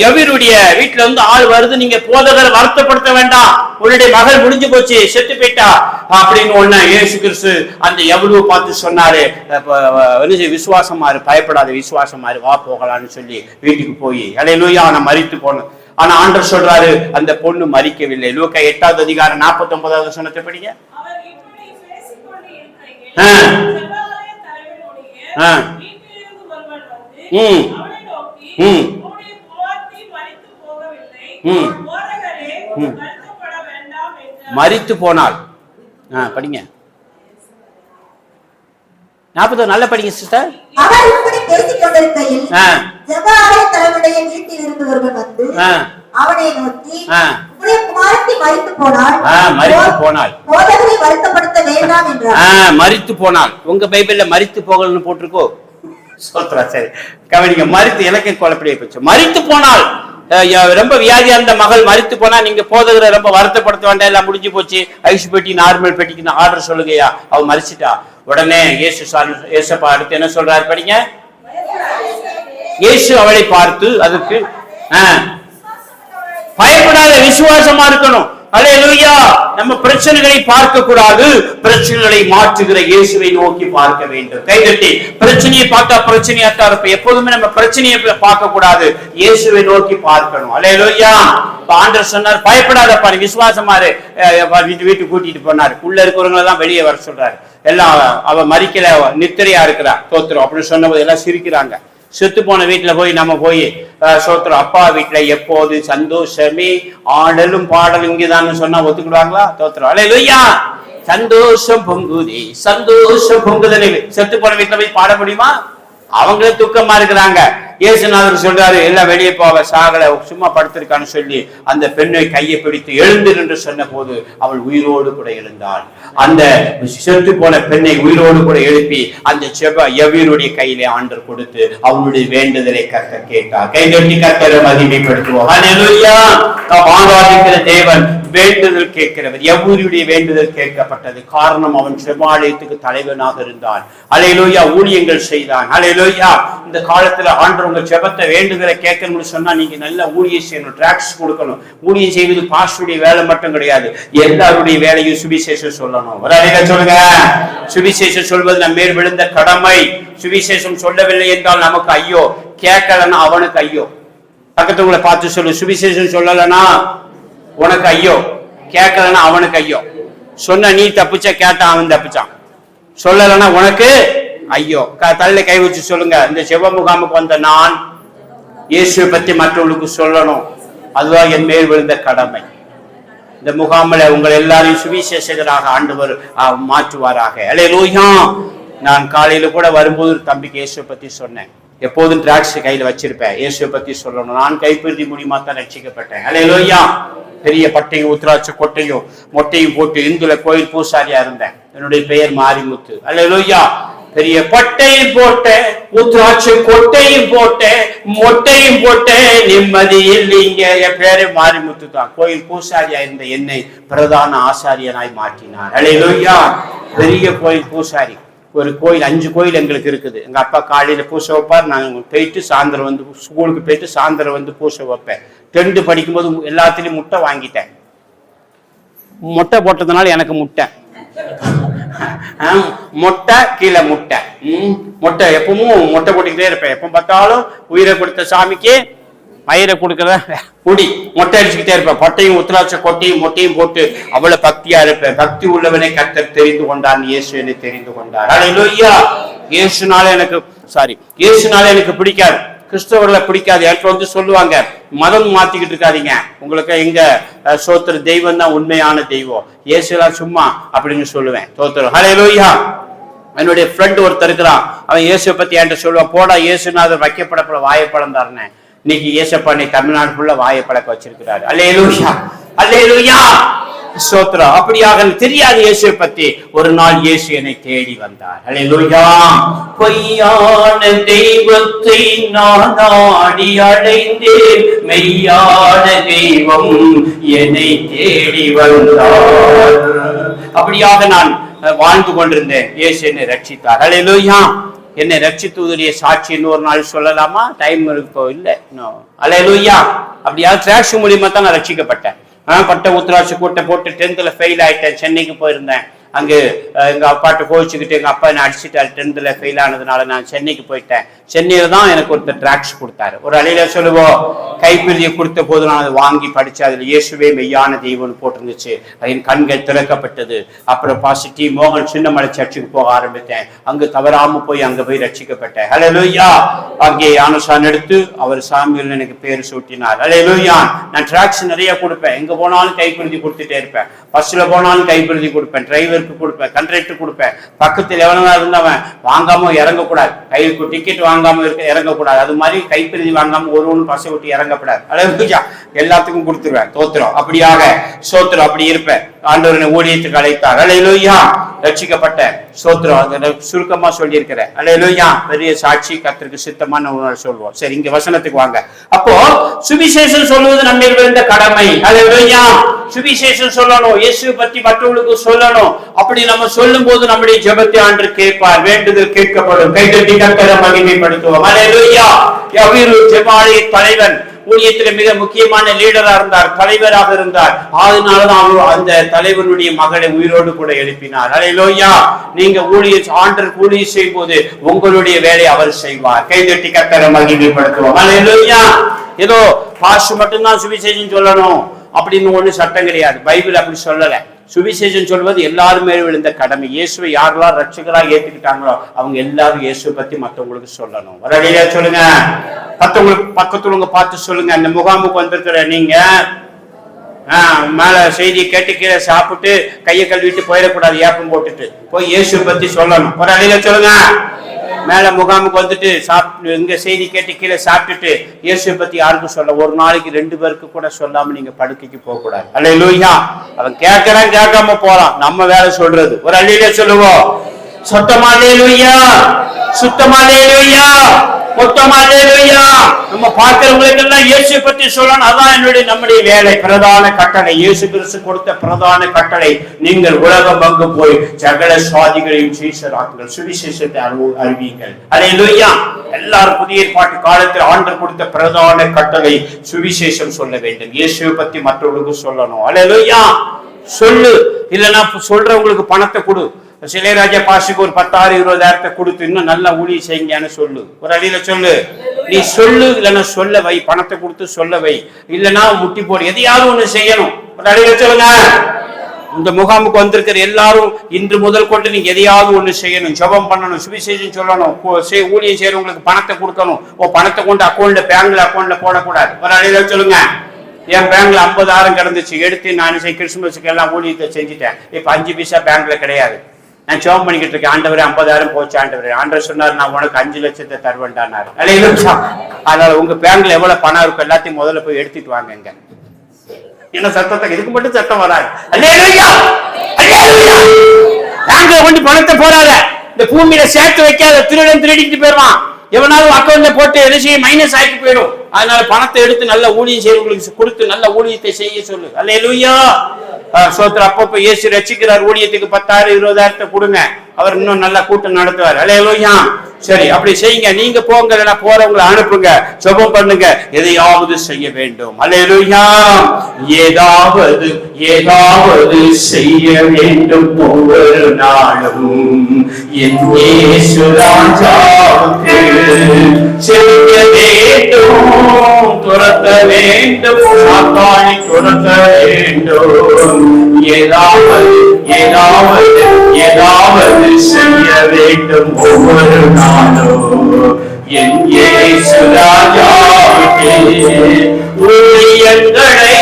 எவருடைய வீட்டுல இருந்து ஆள் வருது, நீங்க போதகரை வருத்தப்படுத்த வேண்டாம், உன்னுடைய மகள் முடிஞ்சு போச்சு, செத்து போயிட்டா அப்படின்னு ஒண்ணு இயேசு கிறிஸ்து அந்த எவ்வளவு பார்த்து சொன்னாரு, விசுவாசமாரு, பயப்படாத விசுவாசமாரு, வா போகலான்னு சொல்லி வீட்டுக்கு போய் அல்லேலூயா நான் மரித்து போனேன். ஆனா ஆண்டவர் சொல்றாரு, அந்த பொண்ணு மரிக்கவில்லை. லூக்கா 8வது அதிகாரம் 49வது வசனத்தை படிங்க. மரித்து போனால் படிங்க. 40 நல்ல படிங்க சிஸ்டர். அவர் இப்படி பேசிக் கொண்டிருக்கையில் ஜெபஆலய தலைவனுடைய வீட்டில் இருந்து ஒருவன் வந்து அவனை நோக்கி, உம்முடைய குமாரத்தி மரித்து போனாள், போதகரை வருத்தப்படுத்த வேண்டாம் என்றார். மரித்து போனால், உங்க பைபிள்ல மரித்து போகலன்னு போட்டிருக்கோ? சொல்றா. சரி, கவனிங்க. மரித்து, எனக்கு குழப்படியே போச்சு. மரித்து போனால், ரொம்ப வியாதியா இருந்த மகள் மரித்து போனா நீங்க போதகரை ரொம்ப வருத்தப்படுத்த வேண்டாம், எல்லாம் முடிஞ்சு போச்சு, ஐஸ் பெட்டி நார்மல் பெட்டிக்கு ஆர்டர் சொல்லுங்கயா, அவ மரிச்சிட்டா. உடனே இயேசுப்பா அடுத்து என்ன சொல்றாரு படிங்க. இயேசு அவளை பார்த்து, அதுக்கு பயப்படாத விசுவாசமா இருக்கணும். அல்லேலூயா. நம்ம பிரச்சனைகளை பார்க்க கூடாது, பிரச்சனைகளை மாற்றுகிற இயேசுவை நோக்கி பார்க்க வேண்டும். கைதட்டி. பிரச்சனையை பார்த்தா பிரச்சனையாத்தான் இருப்ப. எப்போதுமே நம்ம பிரச்சனையை பார்க்க கூடாது, இயேசுவை நோக்கி பார்க்கணும். அல்லேலூயா. ஆண்டவர் சொன்னார், பயப்படாத பாரு, விசுவாசமாரு. வீட்டுக்கு கூட்டிட்டு போனாரு. உள்ள இருக்கிறவங்க எல்லாம் வெளியே வர சொல்றாரு. எல்லாம் அவ மரிக்கல, நித்திரையா இருக்கிறா. தோத்திரம் அப்படின்னு சொன்னபோது எல்லாம் சிரிக்கிறாங்க. செத்து போன வீட்டுல போய் நம்ம போய் சோத்திரம், அப்பா வீட்டுல எப்போது சந்தோஷமே ஆடலும் பாடலும் இங்கதான் சொன்னா ஒத்துக்கிடுவாங்களா? தோத்திரம். அல்லேலூயா. சந்தோஷம் பொங்குதே, சந்தோஷம் பொங்குதே. செத்து போன வீட்டுல போய் பாட முடியுமா? அவங்களே துக்கமா இருக்கிறாங்க. இயேசுநாதர் சொல்றாரு, எல்லாம் வெளியே போவ, சாகல, சும்மா படுத்திருக்கான்னு சொல்லி அந்த பெண்ணை கையை பிடித்து எழுந்து என்று சொன்ன போது அவள் உயிரோடு கூட எழுந்தாள். அந்த செத்து போன பெண்ணை உயிரோடு கூட எழுப்பி அந்த எவ்வீருடைய கையிலே ஆண்டவர் கொடுத்து அவனுடைய வேண்டுதலை கர்த்தர் கேட்டார். கைதட்டி கர்த்தரை மகிமைப்படுத்துவோம். அல்லேலூயா. ஆராதிக்கிற தேவன் வேண்டுதல் கேட்கிறவர். எவ்வூருடைய வேண்டுதல் கேட்கப்பட்டது. காரணம், அவன் செபாலயத்துக்கு தலைவனாக இருந்தான். அல்லேலூயா. ஊழியங்கள் செய்தான். அல்லேலூயா. இந்த காலத்துல ஆண்டவர் உங்க செபத்தை வேண்டுதலை கேட்கணும்னு சொன்னா நீங்க நல்ல ஊழியம் செய்யணும், டிராக்ஸ் கொடுக்கணும். ஊழியம் செய்வது பாஸ்டருடைய வேலை மட்டும் கிடையாது, எல்லாருடைய வேலையும் சுவிசேஷம் சொல்லணும். சொல்லுங்க. சுவிசேஷம் சொல்வது நம்ம மேல் விழுந்த கடமை. சுவிசேஷம் சொல்லவில்லை என்றால் நமக்கு ஐயோ, கேட்கலன்னா அவனுக்கு ஐயோ. பக்கத்துல பார்த்து சொல்லு, சுவிசேஷம் சொல்லலன்னா உனக்கு ஐயோ, கேட்கலன்னா அவனுக்கு ஐயோ. சொன்ன நீ தப்பிச்ச, கேட்டான் அவன் தப்பிச்சான். சொல்லலன்னா உனக்கு ஐயோ. தலையில கை வச்சு சொல்லுங்க, இந்த செவ முகாமுக்கு வந்த நான் இயேசுவை பத்தி மற்றவர்களுக்கு சொல்லணும், அதுதான் என் மேல் விழுந்த கடமை. இந்த முகாமில் உங்கள் எல்லாரையும் சுவிசேஷகராக ஆண்டவர் மாற்றுவாராக. அல்லேலூயா. நான் காலையில கூட வரும்போது தம்பிக்கு இயேசுவை பத்தி சொன்னேன். எப்போதும் டிராக்ஸ் கையில வச்சிருப்பேன், இயேசுவை பத்தி சொல்லணும். நான் கைப்பிரதி மூலியமா தான் ரட்சிக்கப்பட்டேன். அல்லேலூயா. பெரிய பட்டையும் உத்திராட்ச கொட்டையும் மொட்டையும் போட்டு இந்துல கோயில் பூசாரியா இருந்தேன். என்னுடைய பெயர் மாரிமுத்து. அல்லேலூயா. பெரிய பட்டையும் போட்டேன், உத்திராட்ச கொட்டையும் போட்டேன், மொட்டையும் போட்டேன், நிம்மதி இல்லைங்க. என் பேரு மாரிமுத்து தான். கோயில் பூசாரியா இருந்த என்னை பிரதான ஆசாரியனாய் மாற்றினார். அல்லேலூயா. பெரிய கோயில் பூசாரி. ஒரு கோயில் 5 கோயில் எங்களுக்கு இருக்குது. எங்க அப்பா காலையில பூசை வைப்பார், நாங்க போயிட்டு சாயந்தரம் வந்து ஸ்கூலுக்கு போயிட்டு சாயந்தரம் வந்து பூசை வைப்பேன். 10th படிக்கும்போது எல்லாத்துலயும் முட்டை வாங்கிட்டேன். முட்டை போட்டதுனால எனக்கு முட்டை மொட்டை கீழே முட்டை மொட்டை எப்பவும் மொட்டை போட்டுக்கிட்டே இருப்பேன். எப்ப பார்த்தாலும் உயிரை கொடுத்த சாமிக்கு மயிரை கொடுக்கற குடி மொட்டை அடிச்சுக்கிட்டே இருப்பேன். பட்டையும் உத்திராட்ச கொட்டையும் மொட்டையும் போட்டு அவ்வளவு பக்தியா இருப்பேன். பக்தி உள்ளவனை கர்த்தர் தெரிந்து கொண்டார், இயேசு என்னை தெரிந்து கொண்டார். அல்லேலூயா. இயேசுனால எனக்கு பிடிக்காது. கிறிஸ்தவர்களை பிடிக்காது. எனக்கு வந்து சொல்லுவாங்க, மதம் மாத்திக்கிட்டு இருக்காதீங்க, உங்களுக்கு எங்க சோத்திர தெய்வம் தான் உண்மையான தெய்வம், இயேசுலாம் சும்மா அப்படின்னு சொல்லுவேன். சோத்திரம். ஹல்லேலூயா. என்னுடைய ஃப்ரெண்ட் ஒருத்தர் இருக்கிறான், அவன் இயேசுவை பத்தி என்கிட்ட சொல்லுவான், போடா இயேசுநாதர் வைக்கப்படப்பட வாழைப்பழம் தரேன். இன்னைக்கு இயேசப்பா தமிழ்நாடு ஃபுல்லா வாழைப்பழக்க வச்சிருக்கிறாரு. அல்லேலூயா, அல்லேலூயா, ஸ்தோத்திரம். அப்படியாக தெரியாது இயேசுவை பத்தி. ஒரு நாள் இயேசு என்னை தேடி வந்தார். அல்லேலூயா. பொய்யான தெய்வத்தை நான் நாடி அடைந்தேன், மெய்யான தெய்வம் என்னை தேடி வந்தார். அப்படியாக நான் வாழ்ந்து கொண்டிருந்தேன். இயேசு என்னை ரட்சித்தார். அல்லேலூயா. என்னை ரட்சித்துவதுடைய சாட்சி இன்னொரு நாள் சொல்லலாமா? டைம் இருக்கோ? இல்லை. அல்லேலூயா. அப்படியா டிராக்ஸ் மூலியமா தான் நான் ரட்சிக்கப்பட்டேன். பட்ட உத்தராட்சி கூட்ட போட்டு 10th ஃபெயில் ஆயிட்டேன். சென்னைக்கு போயிருந்தேன். அங்கு எங்க அப்பாட்ட கோவிச்சுக்கிட்டு எங்க அப்பா என்ன அடிச்சுட்டாரு. 10th ஃபெயில் ஆனதுனால நான் சென்னைக்கு போயிட்டேன். சென்னையில தான் எனக்கு ஒருத்தர் டிராக்ஸ் கொடுத்தாரு. ஒரு அலையில சொல்லுவோம், கைப்பிரியை கொடுத்த போது நான் அதை வாங்கி படிச்சேன். அதுல இயேசுவே மெய்யான தெய்வம்னு போட்டிருந்துச்சு. என் கண்கள் திறக்கப்பட்டது. அப்புறம் பாசிட்டிவ் மோகன் சின்னமலை சர்ச்சுக்கு போக ஆரம்பித்தேன். அங்கு தவறாம போய் அங்க போய் ரட்சிக்கப்பட்டேன். ஹல்லேலூயா. அங்கே யானசான் எடுத்து அவர் சாமியில் எனக்கு பேரு சூட்டினார். ஹல்லேலூயா. நான் டிராக்ஸ் நிறைய கொடுப்பேன். எங்க போனாலும் கைப்பிரிதி கொடுத்துட்டே இருப்பேன். பஸ்ல போனாலும் கைப்பிரிதி கொடுப்பேன், டிரைவருக்கு கொடுப்பேன், கண்டக்டருக்கு கொடுப்பேன். பக்கத்தில் எவனா இருந்தவன் வாங்காம இறங்கக்கூடாது, கைக்கு டிக்கெட் வாங்காம இறங்கக்கூடாது. அது மாதிரி கைப்பிரிதி வாங்காம ஒருவன் பசை விட்டு இறங்கப்படாது. அல்லேலூயா. எல்லாத்துக்கும் கொடுத்துருவேன். தோத்திரம். அப்படியாக சோத்திரம். அப்படி இருப்பேன். ஆண்டவரை ஊழியத்துக்கு அழைத்தார். அல்லேலூயா. ரட்சிக்கப்பட்ட சோத்திரம். சுருக்கமா சொல்லி இருக்கிறேன். அல்லேலூயா. பெரிய சாட்சி, கர்த்தருக்கு சித்தமான உணர்வு சொல்வோம். சரி, இங்க வசனத்துக்கு வாங்க. அப்போ சுவிசேஷம் சொல்வது நம்ம இருந்த கடமை. அல்லேலூயா. சுவிசேஷம் சொல்லணும், இயேசு பற்றி மற்றவர்களுக்கு சொல்லணும். அப்படி நம்ம சொல்லும் போது நம்முடைய ஜெபத்தை ஆண்டு கேட்பார், வேண்டுதல் கேட்கப்படும். கைதட்டி கர்த்தரை மகிமைப்படுத்துவோம். அல்லேலூயா. யவீரு ஜெபாலய தலைவன் ஊழியத்துல மிக முக்கியமான லீடரா இருந்தார், தலைவராக இருந்தார். அதனாலதான் அவர் அந்த தலைவனுடைய மகளை உயிரோடு கூட எழுப்பினார். அல்லேலூயா. நீங்க ஆண்டவருக்கு ஊழியம் செய்யும் போது உங்களுடைய வேலையை அவர் செய்வார். கைதட்டி கர்த்தரை மகிமைப்படுத்துவோம். அல்லேலூயா. ஏதோ பாஸ்ட் மட்டும்தான் சுவிசேஷம் சொல்லணும் அப்படின்னு ஒண்ணு சட்டம் கிடையாது. பைபிள் அப்படி சொல்லல. சுவிசேஷம் சொல்வது எல்லாருமே விழுந்த கடமை. இயேசுவை யாரெல்லாம் ரட்சகரா ஏத்துக்கிட்டாங்களோ அவங்க எல்லாரும் இயேசுவை பத்தி மற்றவங்களுக்கு சொல்லணும். வரடியா சொல்லுங்க. மற்றவங்களுக்கு பக்கத்துல பார்த்து சொல்லுங்க. அந்த முகாமுக்கு வந்திருக்கிற நீங்க மேல செய்தியை கேட்டு கீழே சாப்பிட்டு கையை கழுவிட்டு போயிடக்கூடாது. ஏப்பம் போட்டுட்டு போய் இயேசுவை பத்தி சொல்லணும். ஒரு அடியில சொல்லுங்க. மேல முகாமுக்கு வந்துட்டு இங்க செய்தி கேட்டு கீழே சாப்பிட்டுட்டு இயேசுவை பத்தி யாருக்கும் சொல்ல, ஒரு நாளைக்கு 2 பேருக்கு கூட சொல்லாம நீங்க படுக்கைக்கு போக கூடாது. அல்லேலூயா. அவன் கேட்கறான், கேட்காம போறான். நம்ம வேலை சொல்றது. ஒரு அள்ளியில சொல்லுவோம். சுத்தமா அல்லேலூயா, சுத்தமா அல்லேலூயா, மொத்தமா அல்லேலூயா. நம்ம பார்க்கிறவங்களுக்கு எல்லாம் இயேசுவை பத்தி சொல்லணும். அதான் நம்முடைய வேலை. பிரதான கட்டளை, இயேசு கிறிஸ்து கொடுத்த பிரதான கட்டளை, நீங்கள் உலகம் அங்கு போய் சகல சாதிகளையும் சீஷராக்குங்கள், சுவிசேஷத்தை அறிவியுங்கள். அல்லேலூயா. எல்லாரும் புதிய ஏற்பாட்டு காலத்தில் ஆண்டவர் கொடுத்த பிரதான கட்டளை சுவிசேஷம் சொல்ல வேண்டும். இயேசுவை பத்தி மற்றவர்களுக்கு சொல்லணும். அல்லேலூயா. சொல்லு. இல்லைன்னா சொல்றவங்களுக்கு பணத்தை கொடு. சிலைராஜா பாஷுக்கு ஒரு 10,000-20,000 கொடுத்து இன்னும் நல்லா ஊழியம் செய்யுங்கன்னு சொல்லு. ஒரு அடியில சொல்லு. நீ சொல்லு. இல்லைன்னா சொல்ல வை. பணத்தை கொடுத்து சொல்ல வை. இல்லைன்னா முட்டி போடு. எதையாவது ஒண்ணு செய்யணும். ஒரு அடியில சொல்லுங்க. இந்த முகாமுக்கு வந்திருக்கிற எல்லாரும் இன்று முதல் கொண்டு நீங்க எதையாவது ஒண்ணு செய்யணும். ஜெபம் பண்ணணும், சுவிசேஷம் சொல்லணும், ஊழியம் செய்யறவங்களுக்கு பணத்தை கொடுக்கணும். பணத்தை கொண்டு பேங்க்ல போடக்கூடாது. ஒரு அடியில சொல்லுங்க. என் பேங்க்ல 50,000 கிடந்துச்சு, எடுத்து நான் கிறிஸ்துமஸுக்கு எல்லாம் ஊழியத்தை செஞ்சுட்டேன். இப்ப 5 பைசா பேங்க்ல கிடையாது. நான் ஜெபம் பண்ணிக்கிட்டு இருக்கேன். ஆண்டவரே 50,000 போச்சு ஆண்டவரே. ஆண்டவர் சொன்னார், நான் உனக்கு 5 லட்சத்தை தருவேன்டானாரு. அதனால உங்க பேங்க்ல எவ்வளவு பணம் இருக்கும் எல்லாத்தையும் முதல்ல போய் எடுத்துட்டு வாங்க. என்ன சத்தத்தை இதுக்கு மட்டும் சத்தம் வராது. அல்லேலூயா, அல்லேலூயா. பேங்க்ல கொண்டு பணத்தை போடாத. இந்த பூமியில சேர்த்து வைக்காத. திருடன் திருடிட்டு போயிடுவான். எவனாலும் அக்கௌண்ட்ல போட்டு எதிர்ச்சி மைனஸ் ஆகிட்டு போயிடும். அதனால பணத்தை எடுத்து நல்ல ஊழியம் செய்யறவங்களுக்கு கொடுத்து நல்ல ஊழியத்தை செய்ய சொல்லு. அல்லேலூயா. சோத்திரம். அப்பப்ப இயேசு ரட்சிக்கிறார். ஊழியத்துக்கு 10,000-20,000 கொடுங்க. அவர் இன்னும் நல்லா கூட்டம் நடத்துவார். அல்லேலூயா. சரி, அப்படி செய்யுங்க. நீங்க போங்க, போறவங்களை அனுப்புங்க, ஜெபம் பண்ணுங்க. எதையாவது செய்ய வேண்டும். அல்லேலூயா. ஏதாவது செய்ய வேண்டும். ஒவ்வொரு நாளும் என் இயேசு ராஜாவுக்கு செய்ய வேண்டும். துரத்த வேண்டும். சாத்தானை துரத்த வேண்டும். ஏதாவது செய்ய வேண்டும். ஒவ்வொரு நாளும் என் இயேசு ராஜாவுக்கே ஊழியங்களை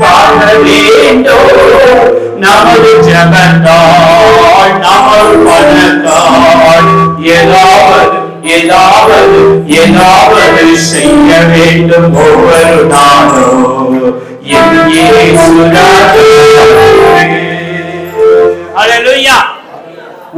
காண வேண்டும். நமது ஜெபத்தால் நமது மனத்தால் ஏதாவது செய்ய வேண்டும் ஒவ்வொரு நாளும். ஹல்லேலூயா.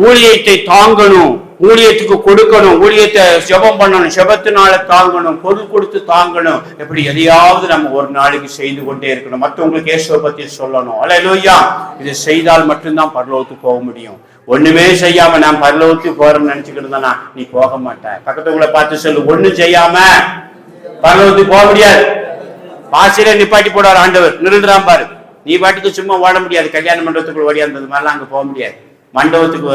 ஊழியத்தை தாங்கணும், ஊழியத்துக்கு கொடுக்கணும், ஊழியத்தை ஜெபம் பண்ணணும், ஜெபத்தினால தாங்கணும், பொருள் கொடுத்து தாங்கணும். எப்படி எதையாவது நம்ம ஒரு நாளைக்கு செய்து கொண்டே இருக்கணும். மற்றவங்களுக்கு இயேசுவை பத்தி சொல்லணும். ஹல்லேலூயா. இது செய்தால் மட்டும்தான் பரலோகத்துக்கு போக முடியும். ஒண்ணுமே செய்யாம நான் பரலோகத்துக்கு போறோம்னு நினைச்சுக்கிட்டு இருந்தா நீ போக மாட்டேன். பக்கத்துக்குள்ள பார்த்து சொல்லு, ஒண்ணும் செய்யாம பரலோகத்துக்கு போக முடியாது. பாசில நிப்பாட்டி போடுவார் ஆண்டவர், நிறுத்துறான் பாரு. நீ பாட்டுக்கு சும்மா ஓட முடியாது. கல்யாண மண்டபத்துக்குள்ள ஓடியாந்தது மாதிரிலாம் அங்க போக முடியாது. மண்டபத்துக்கு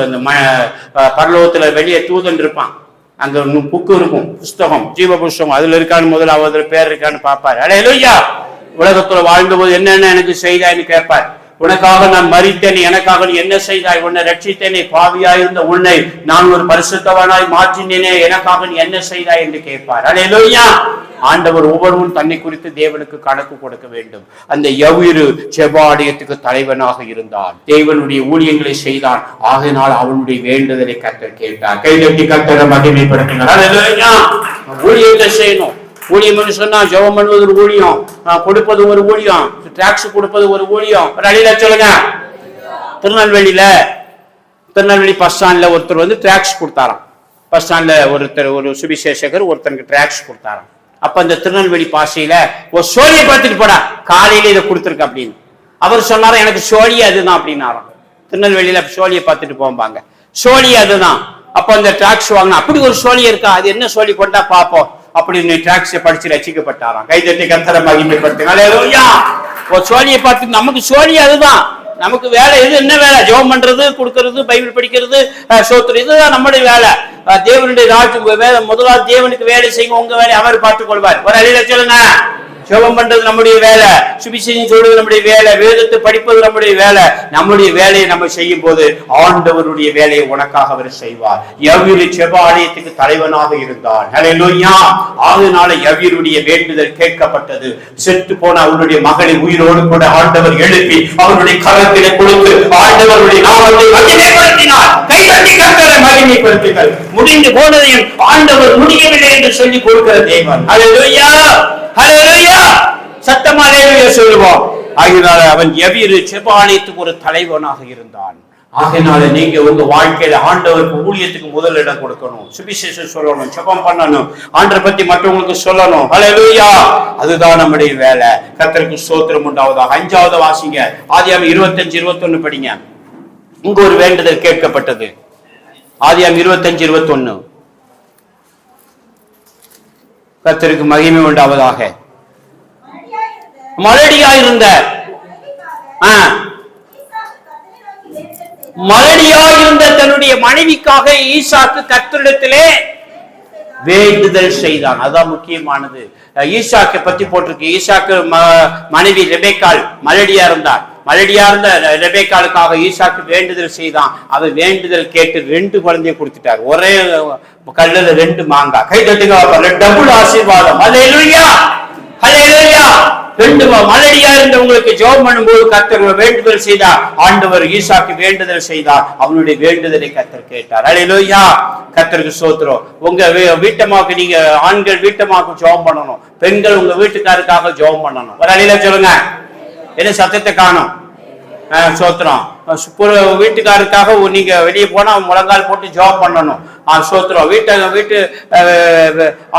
பரலோகத்துல வெளியே தூதன் இருப்பான். அங்க புக்கு இருக்கும், புஸ்தகம், ஜீவ புஸ்தகம். அதுல இருக்கான்னு முதல்ல அதுல பேர் இருக்கான்னு பாப்பாரு. ஹல்லேலூயா. உலகத்துல வாழ்ந்த போது என்னென்ன எனக்கு செய்தான்னு கேட்பார். உனக்காக நான் மரித்தேன், எனக்காக நீ என்ன செய்தாய்? உன்னை ரட்சித்தேனே, பாவியாயிருந்த உன்னை நான் ஒரு பரிசுத்தவனாய் மாற்றினேனே, எனக்காக நீ என்ன செய்தாய் என்று கேட்பார். ஹல்லேலூயா. ஆண்டவர் ஒவ்வொருவரும் தன்னை குறித்து தேவனுக்கு கணக்கு கொடுக்க வேண்டும். அந்த யவீரு ஜெபாலயத்துக்கு தலைவனாக இருந்தான், தேவனுடைய ஊழியங்களை செய்தான். ஆகையினால் அவனுடைய வேண்டுதலை கர்த்தர் கேட்டார். கைதட்டி கர்த்தரை மகிமைப்படுத்தினார். ஹல்லேலூயா. ஊழியத்தை செய்யணும். ஊழியம் சொன்னா ஜெபம் பண்ணுவது ஒரு ஊழியம், கொடுப்பது ஒரு ஊழியம், டாக்ஸ் கொடுப்பது ஒரு ஊழியம். ஒரு அடியில சொல்லுங்க. திருநெல்வேலி பஸ் ஸ்டாண்ட்ல ஒருத்தர் வந்து டாக்ஸ் கொடுத்தாராம். பஸ் ஸ்டாண்ட்ல ஒரு சுவிசேஷகர் ஒருத்தருக்கு டாக்ஸ் கொடுத்தாராம். அப்ப அந்த திருநெல்வேலி பாஷையில ஒரு சோழியை பார்த்துட்டு போடா, காலையில இதை கொடுத்துருக்க அப்படின்னு அவர் சொன்னாரா. எனக்கு சோழி அதுதான் அப்படின்னாராம். திருநெல்வேலியில சோழியை பார்த்துட்டு போவாங்க, சோழி அதுதான். அப்ப அந்த டாக்ஸ் வாங்கினா அப்படி ஒரு சோழி இருக்கா, அது என்ன சோழி கொண்டா பாப்போம் அப்படின்னு டாக்ஸை படிச்சு ரசிக்கப்பட்டாராம். கைதட்டி கர்த்தரை மகிமைப்படுத்துங்க. ஹல்லேலூயா. ஒரு சோழியை பார்த்து நமக்கு சோழி அதுதான், நமக்கு வேலை இது என்ன வேலை? ஜெபம் பண்றது, கொடுக்கறது, பைபிள் படிக்கிறது, சோத்திரம், இதுதான் நம்முடைய வேலை. தேவனுடைய ராஜ்யம் முதலாவது தேவனுக்கு வேலை செய்யுங்க, உங்க வேலை அவர் பார்த்துக் கொள்வார். ஒரு அழில சொல்லுங்க. ஜெபம் பண்றது நம்முடைய வேலை, சுவிசேஷம் சொல்றது நம்முடைய வேலை, வேதத்தை படிப்பது நம்முடைய வேலை. நம்முடைய வேலையை நம்ம செய்யும் போது ஆண்டவருடைய வேலையை உனக்காக அவர் செய்வார். யவீரு ஜெபாலயத்துக்கு தலைவனாக இருந்தான். ஹல்லேலூயா. ஆகையினால யவீருடைய வேண்டுதல் கேட்கப்பட்டது. செத்து போன அவருடைய மகளை உயிரோடு கூட ஆண்டவர் எழுப்பி அவருடைய கரத்திலே கொடுத்து ஆண்டவருடைய நாமத்தை மகிமைப்படுத்தினார். கைதட்டி கர்த்தரை மகிமைப்படுத்துங்கள். முடிந்து போனதையும் ஆண்டவர் முடியவில்லை என்று சொல்லி கொடுக்கிற தேவன். ஹல்லேலூயா. ஹல்லேலூயா. சத்தமா ஹல்லேலூயா சொல்லுவோம். ஆகையினால அவன் யவீரு ஜெபாலயத்துக்கு ஒரு தலைவனாக இருந்தான். ஆகையினால நீங்க உங்க வாழ்க்கையில ஆண்டவருக்கு ஊழியத்துக்கு முதல் இடம் கொடுக்கணும், சுவிசேஷம் சொல்லணும், ஜெபம் பண்ணணும், ஆண்டவரை பத்தி மற்றவங்களுக்கு சொல்லணும். ஹல்லேலூயா. அதுதான் நம்முடைய வேலை. கர்த்தருக்கு ஸ்தோத்திரம் உண்டாவதாக. 5வது வாசிங்க, ஆதியாகமம் 25:21 படிங்க. இங்க ஒரு வேண்டுதல் கேட்கப்பட்டது. ஆதியாகமம் 25:21. கர்த்தருக்கு மகிமை உண்டாவதாக. மலடியாயிருந்த தன்னுடைய மனைவிக்காக ஈசாக்கு கர்த்தரிடத்திலே வேண்டுதல் செய்தான். அதான் முக்கியமானது. ஈசாக்கை பத்தி போட்டிருக்கு. ஈசாக்கு மனைவி ரெபெக்காள் மலடியா இருந்தார். மலடியா இருந்த ரெபெக்காளுக்காக ஈசாக்கு வேண்டுதல் செய்தான். அவன் வேண்டுதல் கேட்டு 2 குழந்தைய கொடுத்துட்டார். ஒரே கல்லுல 2 மாங்காய். கை தட்டுங்க, டபுள் ஆசீர்வாதம். ஹல்லேலூயா. ஹல்லேலூயா. 2 மலடியா இருந்தவங்களுக்கு ஜெபம் பண்ணும்போது கர்த்தர் வேண்டுதல் செய்தார். ஆண்டவர் ஈசாக்கு வேண்டுதல் செய்தார். அவனுடைய வேண்டுதலை கர்த்தர் கேட்டார். ஹல்லேலூயா. கர்த்தருக்கு ஸ்தோத்திரம். உங்க வீட்டம்மாவுக்கு நீங்க ஆண்கள் வீட்டம்மாவுக்கு ஜெபம் பண்ணணும், பெண்கள் உங்க வீட்டுக்காருக்காக ஜெபம் பண்ணணும். ஒரு அழில சொல்லுங்க. என்ன சத்தத்தை காணும்? சோத்திரம். வீட்டுக்காருக்காக நீங்க வெளியே போனா முழங்கால் போட்டு ஜெபம் பண்ணணும். சோத்திரம். வீட்டு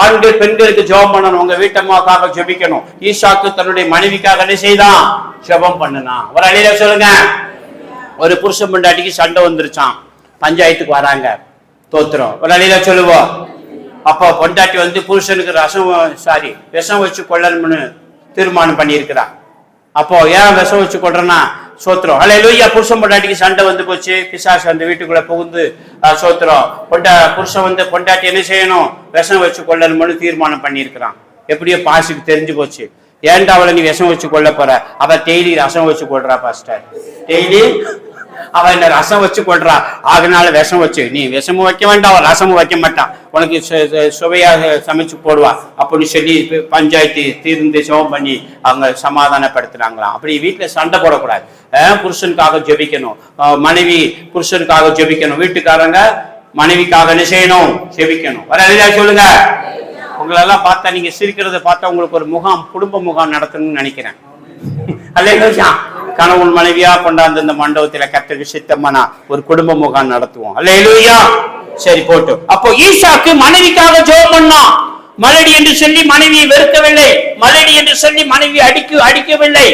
ஆண்கள் பெண்களுக்கு ஜெபம் பண்ணணும். உங்க வீட்டம்மாவுக்காக ஜெபிக்கணும். ஈசாக்கு தன்னுடைய மனைவிக்காக என்ன செய்தான்? ஜெபம் பண்ணுனா. ஒரு அழில சொல்லுங்க. ஒரு புருஷன் பொண்டாட்டிக்கு சண்டை வந்துருச்சான், பஞ்சாயத்துக்கு வராங்க. தோத்திரம். ஒரு அழில சொல்லுவோம். அப்போ பொண்டாட்டி வந்து புருஷனுக்கு விஷம் வச்சு கொள்ளணும்னு தீர்மானம் பண்ணியிருக்கிறான். அப்போ ஏன் விஷம் வச்சு கொள்றேன்னா சோத்திரம். ஹல்லேலூயா. புருஷன் பொண்டாட்டிக்கு சண்டை வந்து போச்சு. பிசாசு அந்த வீட்டுக்குள்ள புகுந்து சோத்திரம். புருஷன் வந்து பொண்டாட்டி என்ன செய்யணும்? விஷம் வச்சு கொள்ளணும்னு தீர்மானம் பண்ணியிருக்கிறான். எப்படியோ பாசுக்கு தெரிஞ்சு போச்சு. ஏன்டா அவளை நீ விஷம் வச்சு கொள்ள போற? அவ டெய்லி ரசம் வச்சு கொள்றா பாஸ்டர். டெய்லி அவன் என்ன ரசம் வச்சு கொள்றா, அதனால விஷம் வச்சு, நீ விஷமும் வைக்க வேண்டாம், அவன் ரசமும் வைக்க மாட்டான், உனக்கு சுவையாக சமைச்சு போடுவா அப்படின்னு சொல்லி பஞ்சாயத்து தீர்ந்து சிவம் பண்ணி அவங்க சமாதானப்படுத்துறாங்களாம். அப்படி வீட்டுல சண்டை போடக்கூடாது. புருஷனுக்காக ஜெபிக்கணும், மனைவி புருஷனுக்காக ஜெபிக்கணும், வீட்டுக்காரங்க மனைவிக்காக என்ன செய்யணும், ஜெபிக்கணும். வர சொல்லுங்க. உங்களெல்லாம் பார்த்தா, நீங்க சிரிக்கிறத பார்த்தா உங்களுக்கு ஒரு முகாம், குடும்ப முகாம் நடத்தணும்னு நினைக்கிறேன். அல்லேலூயா. கணவன் மனைவியா கொண்டாந்து இந்த மண்டபத்துல கர்த்தருக்கு சித்தமானா ஒரு குடும்ப முகாம் நடத்துவோம். அல்லேலூயா. சரி போட்டு. அப்போ ஈசாக்கு மனைவிக்காக ஜெபம் பண்ணான். மலடி என்று சொல்லி மனைவியை வெறுக்கவில்லை, மலடி என்று சொல்லி மனைவி அடிக்கவில்லை,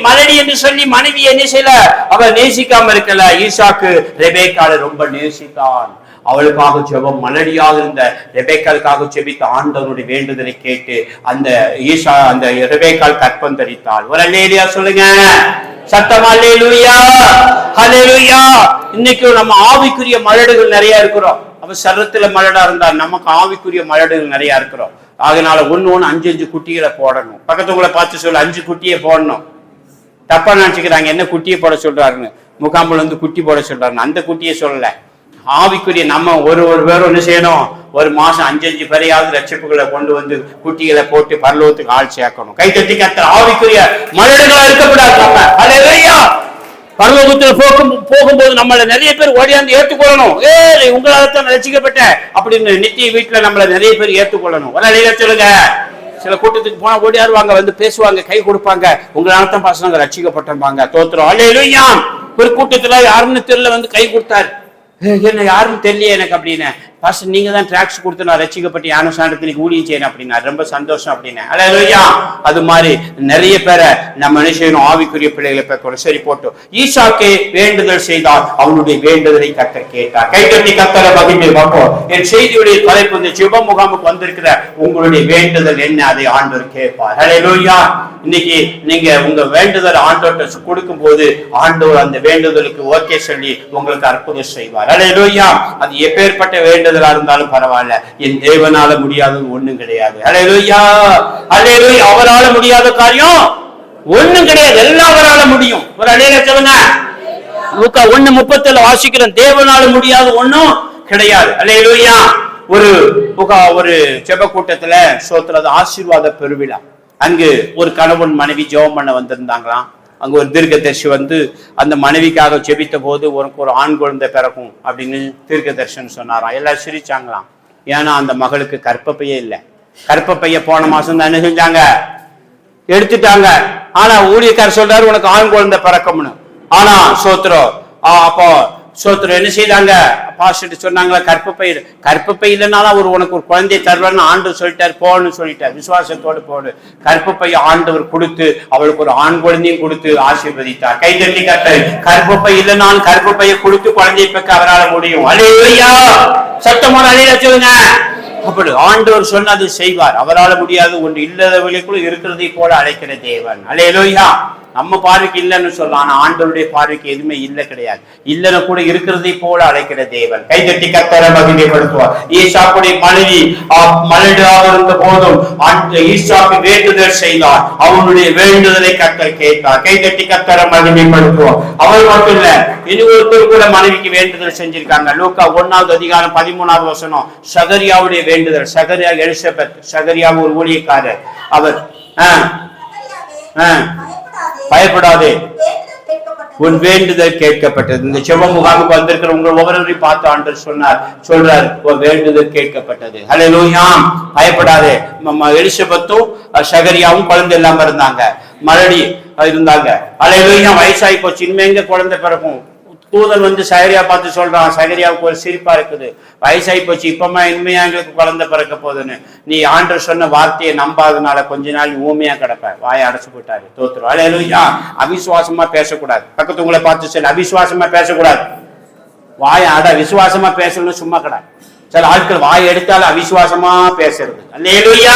மலடி என்று சொல்லி மனைவி என்ன செய்யல, அவள் நேசிக்காம இருக்கல. ஈசாக்கு ரெபேக்காளை ரொம்ப நேசித்தான். அவளுக்காக ஜெபம், மலடியாக இருந்த ரெபேக்காளுக்காக ஜெபித்த ஆண்டவனுடைய வேண்டுதலை கேட்டு அந்த ரெபேக்காள் கற்பம் தரித்தாள். ஒரு அல்லேலூயா சொல்லுங்க, சத்தமா அல்லேலூயா, ஹல்லேலூயா. இன்னைக்கு நம்ம ஆவிக்குரிய மலடுகள் நிறைய இருக்கிறோம். அப்ப சரத்துல மலடா இருந்தா நமக்கு ஆவிக்குரிய மலடுகள் நிறைய இருக்கிறோம். அதனால ஒண்ணு 5 குட்டிகளை போடணும். பக்கத்துக்குள்ள பார்த்து சொல்ல, 5 குட்டியை போடணும். தப்பா நினைச்சுக்கிறாங்க, என்ன குட்டியை போட சொல்றாருன்னு, முகாம்புல வந்து குட்டி போட சொல்றாருன்னு. அந்த குட்டியை சொல்லல. ஆவிக்குரிய நம்ம ஒரு பேரும் என்ன செய்யணும், ஒரு மாசம் 5 பேரையாவது ரட்சிப்புகளை கொண்டு வந்து குட்டிகளை போட்டு பரலோகத்துக்கு ஆள் சேர்க்கணும். கை தட்டி கர்த்தர் ஆவிக்குரிய மலடுகளா இருக்கக்கூடாது. நம்ம அல்லேலூயா. பரலோகத்துல போகும்போது நம்மள நிறைய பேர் ஓடியாந்து ஏற்றுக்கொள்ளணும். உங்களால தான் ரசிக்கப்பட்ட அப்படின்னு நித்திய வீட்டுல நம்மள நிறைய பேர் ஏற்றுக்கொள்ளணும். அல்லேலூயா சொல்லுங்க. சில கூட்டத்துக்கு போனா ஓடியாருவாங்க, வந்து பேசுவாங்க, கை கொடுப்பாங்க, உங்களால தான் பசங்க ரசிக்கப்பட்டிருப்பாங்க. தோத்துறோம். அல்லேலூயா. ஒரு கூட்டத்துல யாருன்னு தெரியல, வந்து கை கொடுத்தாரு, என்ன யாருன்னு தெரியல எனக்கு அப்படின்னு. பாஸ்டர் நீங்க தான் டிராக்ஸ் கொடுத்து நான் ரசிக்கப்பட்டு யான சாண்டத்திற்கு ஊழியம் செய்யணும் அப்படின்னா ரொம்ப சந்தோஷம் அப்படின்னு. அல்லேலூயா. அது மாதிரி நிறைய பேரை நம்ம மனுஷனும் ஆவிக்குரிய பிள்ளைகளை பேக்கணும். சரி போட்டோம். ஈசாக்கே வேண்டுதல் செய்தால் அவனுடைய வேண்டுதலை கர்த்தர் கேட்டார். கைகட்டி கர்த்தரை மகிழ்ந்து பார்ப்போம். என் செய்தியுடைய தலைப்பு, இந்த ஜெப முகாமுக்கு வந்திருக்கிற உங்களுடைய வேண்டுதல் என்ன, அதை ஆண்டவர் கேட்பார். அல்லேலூயா. இன்னைக்கு நீங்க உங்க வேண்டுதல் ஆண்டவர்கிட்ட கொடுக்கும் போது ஆண்டவர் அந்த வேண்டுதலுக்கு ஓகே சொல்லி உங்களுக்கு அற்புதம் செய்வார். அல்லேலூயா. அது எப்பேற்பட்ட வேண்டுதலா இருந்தாலும் பரவாயில்ல, என் தேவனால முடியாதது ஒண்ணும் கிடையாது. அல்லேலூயா. அல்லேலூயா. அவரால முடியாத காரியம் ஒண்ணும் கிடையாது, எல்லாம் அவரால முடியும். ஒரு அல்லேலூயா சொல்லுங்க. லூக்கா 1:37 வாசிக்கிறோம், தேவனால முடியாத ஒண்ணும் கிடையாது. அல்லேலூயா. ஒரு ஜெப கூட்டத்துல சோத்திரது ஆசீர்வாத பெருவிழா. அங்கு ஒரு கணவன் மனைவி ஜெபம் பண்ண வந்திருந்தாங்களாம். அங்க ஒரு தீர்க்கதரிசி வந்து அந்த மனைவிக்காக ஜெபித்த போது உனக்கு ஒரு ஆண் குழந்தை பிறக்கும் அப்படின்னு தீர்க்கதரிசன் சொன்னாராம். எல்லாரும் சிரிச்சாங்களாம். ஏன்னா அந்த மகளுக்கு கர்ப்பப்பையே இல்லை. கர்ப்பப்பைய போன மாசம் தான் என்ன செஞ்சாங்க, எடுத்துட்டாங்க. ஆனா ஊழியக்காரர் சொல்றாரு உனக்கு ஆண் குழந்தை பிறக்கும்னு. ஆனா சோத்திரம் அப்போ சோத்திரம் என்ன செய்தாங்க, பாஸ்டர் சொன்னாங்களா, கர்ப்பப்பை இல்லைனாலும் உனக்கு ஒரு குழந்தையை தருவார்னு ஆண்டவர் சொல்லிட்டாரு, போன்னு சொல்லிட்டார். விசுவாசத்தோடு போடு. கர்ப்பப்பை ஆண்டவர் கொடுத்து அவளுக்கு ஒரு ஆண் குழந்தையும் கொடுத்து ஆசீர்வதித்தார். கைதட்டி கர்த்தர். கர்ப்பப்பை இல்லைனாலும் கர்ப்பப்பையை கொடுத்து குழந்தையை பெற்க அவரால் முடியும். அல்லேலூயா. சத்தமான அல்லேலூயா சொல்லுங்க. அப்படி ஆண்டவர் சொன்னது செய்வார். அவரால் முடியாது ஒன்று இல்லாதவர்களுக்குள்ள இருக்கிறதை போல அழைக்கிற தேவன். அல்லேலூயா. நம்ம பார்வைக்கு இல்லைன்னு சொல்லலாம், ஆனா ஆண்டவருடைய பார்வைக்கு எதுவுமே இல்லை கிடையாது. இல்லைன்னு கூட இருக்கிறதை போல அழைக்கிற தேவன். கைதட்டி கர்த்தரை மகிமைப்படுத்துவார். ஈசாக்குடைய மனைவி மலடாக இருந்த போதும் ஈசாக்கு வேண்டுதல் செய்தார். அவனுடைய வேண்டுதலை கர்த்தர் கேட்டார். கைதட்டி கர்த்தரை மகிமைப்படுத்துவார். அவள் மட்டும் இல்ல, இன்னொருத்தர் கூட மனைவிக்கு வேண்டுதல் செஞ்சிருக்காங்க. லூக்கா 1:13 சகரியாவுடைய வேண்டுதல். சகரியா எலிசபெத். சகரியா ஒரு ஊழியக்காரர். அவர் பயப்படாதே, உன் வேண்டுதல் கேட்கப்பட்டது. இந்த செப முகாமுக்கு வந்திருக்கிற உங்கள் ஒவ்வொருவரையும் பார்த்து ஆண்டவர் சொல்றார், உன் வேண்டுதல் கேட்கப்பட்டது. அல்லேலூயா. பயப்படாதே. எலிசபெத்தும் சகரியாவும் குழந்தை இல்லாம இருந்தாங்க, மலடி இருந்தாங்க. அல்லேலூயா. வயசாகி போச்சு, இனிமேங்க குழந்தை பிறக்கும். தூதன் வந்து சகரியா பார்த்து சொல்றான், சகரியாவுக்கு ஒரு சிரிப்பா இருக்குது, வயசாகி போச்சு, இப்பமா இனிமையா எங்களுக்கு குழந்தை பிறக்க போகுதுன்னு. நீ ஆண்டவர் சொன்ன வார்த்தையை நம்பாதனால கொஞ்ச நாள் ஊமையா கிடப்ப. வாயை அடைச்சு போட்டாரு. தோத்துரும். அல்லேலூயா. அவிசுவாசமா பேசக்கூடாது. பக்கத்து உங்களை பார்த்து சொல்ல, அவிசுவாசமா பேசக்கூடாது. வாயை அட. விசுவாசமா பேசணும்னு சும்மா கிடையாது. சில ஆட்கள் வாய் எடுத்தாலும் அவிசுவாசமா பேசுறது. அல்லேலூயா.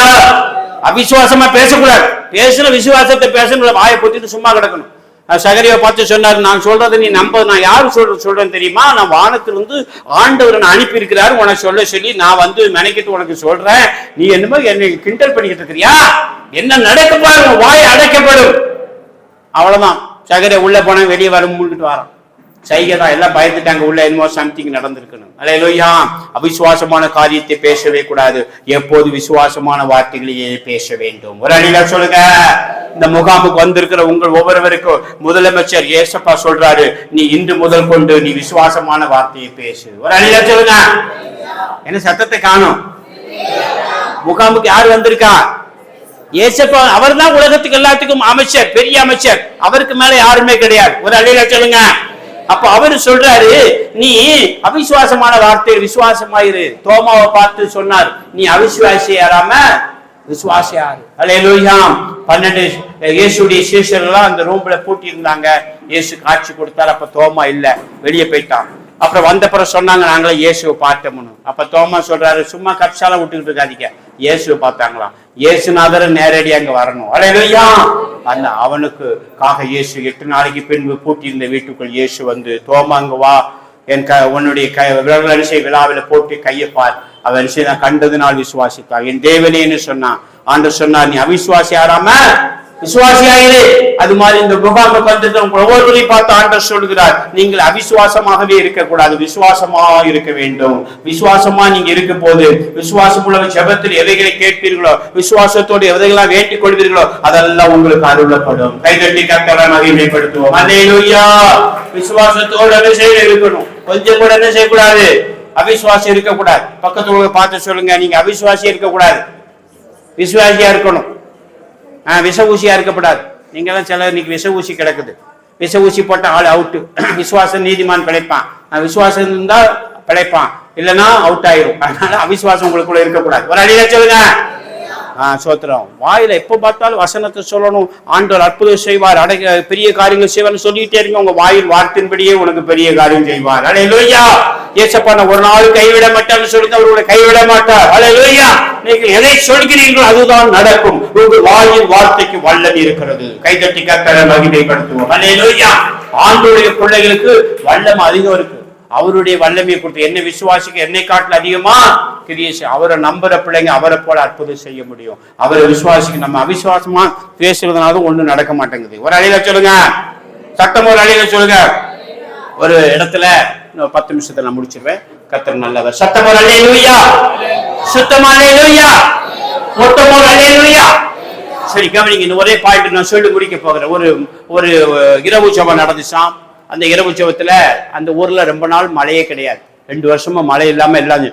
அவிசுவாசமா பேசக்கூடாது. பேசுற விசுவாசத்தை பேசணும். வாயை பொத்திட்டு சும்மா கிடக்கணும். சகரியா பார்த்து சொன்னாரு, நான் சொல்றதை நீ நம்ப. நான் யாரு சொல்றேன்னு தெரியுமா, நான் வானத்திலிருந்து ஆண்டவர் அனுப்பி இருக்கிறாரு உனக்கு சொல்ல சொல்லி நான் வந்து மெனக்கிட்டு உனக்கு சொல்றேன். நீ என்னமோ என்னை கிண்டல் பண்ணிக்கிட்டு இருக்கிறியா, என்ன நடக்க பாருங்க, வாய் அடைக்கப்படும். அவ்வளவுதான். சகரியா உள்ள போன வெளியே வர மூழ்கிட்டு வரான். சைகைதான், எல்லாம் பயந்துட்டாங்க, உள்ள என்னமோ சம்திங் நடந்திருக்கணும். அல்லேலூயா. அவிசுவாசமான காரியத்தை பேசவே கூடாது, எப்போது விசுவாசமான வார்த்தைகளையே பேச வேண்டும். ஒரு அணில சொல்லுங்க. இந்த முகாமுக்கு வந்திருக்கிற உங்கள் ஒவ்வொருவருக்கும் முதலமைச்சர் ஏசப்பா சொல்றாரு, நீ இன்று முதல் கொண்டு நீ விசுவாசமான வார்த்தையை பேசு. ஒரு அணில சொல்லுங்க. என்ன சத்தத்தை காணும்? முகாமுக்கு யார் வந்திருக்கா? ஏசப்பா. அவர் தான் உலகத்துக்கு எல்லாத்துக்கும் அமைச்சர், பெரிய அமைச்சர். அவருக்கு மேல யாருமே கிடையாது. ஒரு அணில சொல்லுங்க. அப்ப அவரு சொல்றாரு, நீ அவிசுவாசமான வார்த்தை விசுவாசமாயிரு. தோமாவை பார்த்து சொன்னார், நீ அவிசுவாசி யாராம விசுவாசியாரு. அல்லேலூயா. 12 இயேசுடைய சீஷர்கள் அந்த ரூம்ல பூட்டி இருந்தாங்க. இயேசு காட்சி கொடுத்தார். அப்ப தோமா இல்ல, வெளியே போயிட்டான். அப்புறம் வந்தப்புறம் சொன்னாங்க, நாங்களே இயேசுவை பார்த்தோம்னு. அப்ப தோமா சொல்றாரு, சும்மா கப்சால விட்டுக்கிட்டு இருக்காதீங்க, இயேசுவை பார்த்தாங்களாம். இயேசுநாதர் நேரடியா அங்க வரணும். அல்லேலூயா. அந்த அவனுக்கு இயேசு 8 நாளைக்கு பின்பு பூட்டி இருந்த வீட்டுக்குள் இயேசு வந்து, தோமா அங்க வா, என் உன்னுடைய விரலரிசை விழாவில போட்டு கையை பார். அவன் நான் கண்டதுனால் விசுவாசித்தான், என் தேவனேன்னு சொன்னான். ஆண்டவர் சொன்னார், நீ அவிசுவாசி ஆறாம விசுவாசியாயிரு. அது மாதிரி இந்த முகாமுக்கு வந்து ஒவ்வொருவரையும் பார்த்து ஆண்டவர் சொல்கிறார், நீங்கள் அவிசுவாசமாகவே இருக்கக்கூடாது, விசுவாசமா இருக்க வேண்டும். விசுவாசமா நீங்க இருக்கும் போது, விசுவாசம் உள்ள ஜெபத்தில் எதைகளை கேட்பீர்களோ, விசுவாசத்தோடு எதையெல்லாம் வேண்டிக் கொள்வீர்களோ, அதெல்லாம் உங்களுக்கு அருளப்படும். கைதட்டி கர்த்தரை மகிமைப்படுத்துவோம். அல்லேலூயா. விசுவாசத்தோடு என்ன செய்ய இருக்கணும், கொஞ்சம் கூட என்ன செய்யக்கூடாது, அவிசுவாசி இருக்கக்கூடாது. பக்கத்துல பார்த்து சொல்லுங்க, நீங்க அவிசுவாசியா இருக்கக்கூடாது, விசுவாசியா இருக்கணும். விஷ ஊசியா இருக்கப்படாது. நீங்க எல்லாம் சில இன்னைக்கு விஷ ஊசி கிடக்குது, விஷ ஊசி போட்ட ஆள் அவுட்டு. விசுவாசம் நீதிமான் பிழைப்பான், விசுவாசம் இருந்தா பிழைப்பான், இல்லைன்னா அவுட் ஆயிரும். அதனால அவிசுவாசம் உங்களுக்குள்ள இருக்கக்கூடாது. ஒரு அடியில சொல்லுங்க. சோத்திரம். வாயில எப்ப பார்த்தாலும் வசனத்தை சொல்லணும். ஆண்டவர் அற்புதம் செய்வார், பெரிய காரியங்கள் செய்வார்னு சொல்லிட்டே இருங்க. உங்க வாயில் வார்த்தையின்படியே உனக்கு பெரிய காரியம் செய்வார். அல்லேலூயா. ஏசப்பா ஒரு நாள் கைவிட மாட்டார்னு சொல்லுங்க, அவர்களை கைவிட மாட்டார். அல்லேலூயா. நீங்கள் எதை சொல்கிறீர்களோ அதுதான் நடக்கும். உங்கள் வாயின் வார்த்தைக்கு வல்லமை இருக்கிறது. கைதட்டி கர்த்தரை மகிமைப்படுத்துவோம். அல்லேலூயா. ஆண்டவருடைய பிள்ளைகளுக்கு வல்லமை அதிகம் இருக்கு. அவருடைய வல்லமையை கொடுத்து என்ன விசுவாசிக்க என்னை காட்டில் அதிகமா கிரியை அவரை நம்புற பிள்ளைங்க அவரை போல அற்புதம் செய்ய முடியும். அவரை விசுவாசிக்க நம்ம அவிசுவாசமா பேசுறதுனால ஒண்ணும் நடக்க மாட்டேங்குது. ஒரு அழியில சொல்லுங்க, சட்டம் ஒரு அழியில சொல்லுங்க. ஒரு இடத்துல 10 நிமிஷத்துல நான் முடிச்சிருவேன். கர்த்தர் நல்லவர். சட்டம் ஒரு அல்லேலூயா, சுத்தமான அல்லேலூயா, மொத்தமா அல்லேலூயா. சரி கவனிங்க, இந்த ஒரே பாயிண்ட் நான் சொல்லி முடிக்க போகிறேன். ஒரு இரவு ஜெபம் நடந்துச்சாம். அந்த இரவு ஜெபத்துல அந்த ஊர்ல ரொம்ப நாள் மழையே கிடையாது. 2 வருஷமா மழை இல்லாம எல்லாம்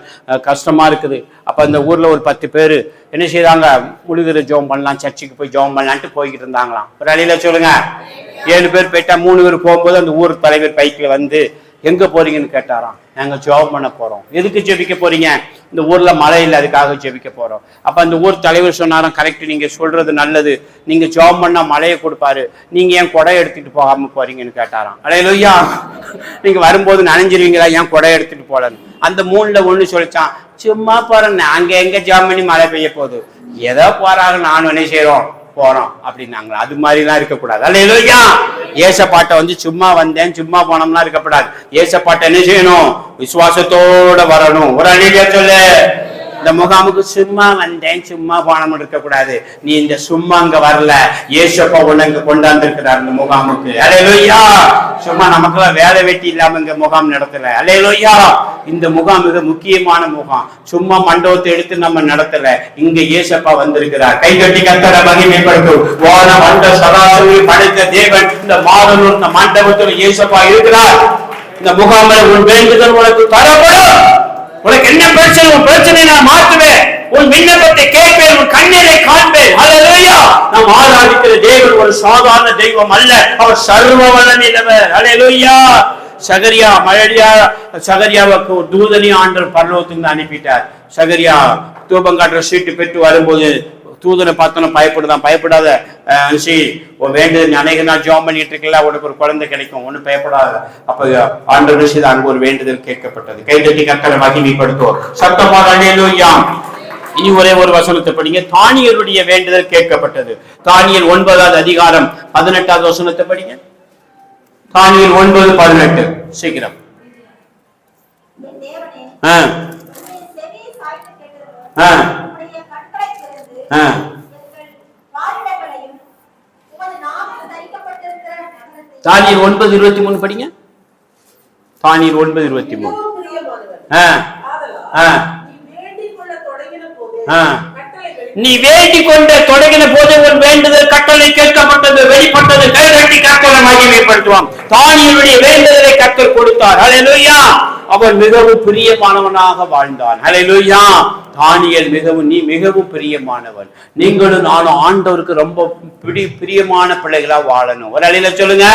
கஷ்டமா இருக்குது. அப்ப அந்த ஊர்ல ஒரு 10 பேர் என்ன செய்தாங்க, முழுகிற ஜெபம் பண்ணலாம், சர்ச்சுக்கு போய் ஜெபம் பண்ணலான்ட்டு போய்கிட்டு இருந்தாங்களாம். ஒரு அழியில சொல்லுங்க. 7 பேர் போயிட்டா 3 பேர் போகும்போது அந்த ஊர் தலைவர் பைக்கில் வந்து, எங்க போறீங்கன்னு கேட்டாராம். நாங்க ஜெபம் பண்ண போறோம். எதுக்கு ஜெபிக்க போறீங்க? இந்த ஊர்ல மழை இல்லை, அதுக்காக ஜெபிக்க போறோம். அப்ப அந்த ஊர் தலைவர் சொன்னாராம், கரெக்ட், நீங்க சொல்றது நல்லது, நீங்க ஜெபம் பண்ணா மழையை கொடுப்பாரு, நீங்க ஏன் கொடை எடுத்துட்டு போகாம போறீங்கன்னு கேட்டாராம். அல்லேலூயா. நீங்க வரும்போது நனைஞ்சிருவீங்களா, ஏன் கொடை எடுத்துட்டு போலன்னு. அந்த 3ல 1 சொல்லிச்சான், சும்மா போறேன், அங்க எங்க ஜெபம் பண்ணி மழை பெய்ய போகுது, ஏதோ போறாங்க, நானும் என்ன செய்யறோம் போறோம் அப்படின்னாங்களா. அது மாதிரி எல்லாம் இருக்கக்கூடாது. அல்லேலூயா. ஏசப்பாட்ட வந்து சும்மா வந்தேன் சும்மா போனோம்னா இருக்கக்கூடாது. ஏசப்பாட்ட என்ன செய்யணும், விசுவாசத்தோட வரணும். ஒரு அழியா சொல்லு. இந்த முகாமுக்கு சும்மா வந்தேன் சும்மா போனோம்னு இருக்கக்கூடாது. நீ இந்த சும்மா அங்க வரல, ஏசப்பா உனக்கு கொண்டாந்து இருக்கிறார் இந்த முகாமுக்கு. அல்லேலூயா. சும்மா நமக்கெல்லாம் வேலை வெட்டி இல்லாம இங்க முகாம் நடத்தல. அல்லேலூயா. இந்த முகாம் மிக முக்கியமான முகாம். சும்மா மண்டபத்தை எடுத்து நம்ம நடத்தல, இங்க ஏசப்பா வந்திருக்கிறார். கைகட்டி கர்த்தரை மகிமைப்படுத்தும். வான மண்ட சராசரி படைத்த தேவன் இந்த மாதனூர் இந்த மண்டபத்தில் ஏசப்பா இருக்கிறார். இந்த முகாமில் உன் வேண்டுதல் உனக்கு தரப்படும். உனக்கு என்ன பிரச்சனை, உன் பிரச்சனை நான் மாற்றுவேன், உன் விண்ணப்பத்தை கேட்பேன், உன் கண்ணீரை காண்பேன். அல்லேலூயா. நாம் ஆராதிக்கிற தேவன் ஒரு சாதாரண தெய்வம் அல்ல, அவர் சர்வ வல்லமையுள்ளவர். அல்லேலூயா. சகரியாவுக்கு ஒரு தூதனை ஆண்டவர் பரலோகத்துக்கு அனுப்பிட்டார். சகரியா தூபம் காட்டுற சீட்டு பெற்று வரும்போது தூதனை பார்த்தோன்னா பயப்படாத வேண்டியது அநேக நாள் ஜெபம் பண்ணிட்டு இருக்கல, உனக்கு ஒரு குழந்தை கிடைக்கும், ஒன்னும் பயப்படாத. அப்ப ஆண்டவர் விஷயம் அங்கு ஒரு வேண்டுதல் கேட்கப்பட்டது. கைதட்டி கர்த்தரை மகிமைப்படுத்துவோம். சத்தமாக அல்லேலூயா. இனி ஒரே ஒரு வசனத்தை படிங்க. தானியேலுடைய வேண்டுதல் கேட்கப்பட்டது. தானியேல் 9வது அதிகாரம் 18வது வசனத்தை படிங்க. தானியேல் 9:18. சீக்கிரம். தானியேல் 9:23 படிங்க. தானியேல் 9:23. நீ வேண்டிக் கொண்ட தொடங்கின போது உன் வேண்டுதல் கட்டளை கேட்கப்பட்டது, வெளிப்பட்டது. கைதட்டி கர்த்தரை மகிமைப்படுத்துவான். தானியேலுடைய வேண்டுதலை கர்த்தர் கொடுத்தார். ஹல்லேலூயா. அவன் மிகவும் பிரியமானவனாக வாழ்ந்தான். ஹல்லேலூயா. தானியேல் நீ மிகவும் பிரியமானவன். நீங்களும் நானும் ஆண்டவருக்கு ரொம்ப பிரியமான பிள்ளைகளா வாழணும். ஒரு அலையில சொல்லுங்க,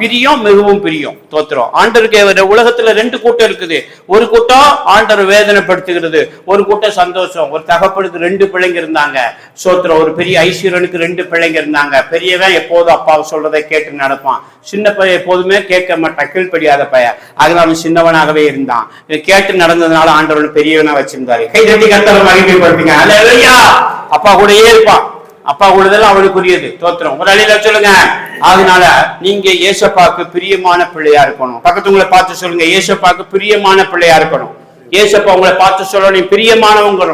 பிரியம், மிகவும் பிரியம். தோத்திரம். ஆண்டவருக்கு உலகத்துல 2 கூட்டம் இருக்குது. ஒரு கூட்டம் ஆண்டவர் வேதனைப்படுத்துகிறது, ஒரு கூட்டம் சந்தோஷம். ஒரு தகப்பனுக்கு 2 பிள்ளைங்க இருந்தாங்க. சோத்திரம். ஒரு பெரிய ஐஸ்வர்யனுக்கு 2 பிள்ளைங்க இருந்தாங்க. பெரியவன் எப்போதும் அப்பாவை சொல்றதை கேட்டு நடப்பான். சின்ன பையன் எப்போதுமே கேட்க மாட்டான், கீழ்படியாத பையன். அதனால அவன் சின்னவனாகவே இருந்தான். கேட்டு நடந்ததுனால ஆண்டவர் பெரியவனா வச்சிருந்தாரு. கை தட்டி கர்த்தரை மகிமைப்படுத்துங்க. அல்லேலூயா. அப்பா கூடயே இருப்பான். அப்பா கூடதெல்லாம் அவளுக்குரியது. தோத்திரம். ஒரு அழியில சொல்லுங்க. அதனால நீங்க ஏசப்பாக்கு பிரியமான பிள்ளையா இருக்கணும். பக்கத்து உங்களை பார்த்து சொல்லுங்க, ஏசப்பாக்கு பிரியமான பிள்ளையா இருக்கணும். ஏசப்பா உங்களை பார்த்து சொல்ல, நீ பிரியமானவங்க.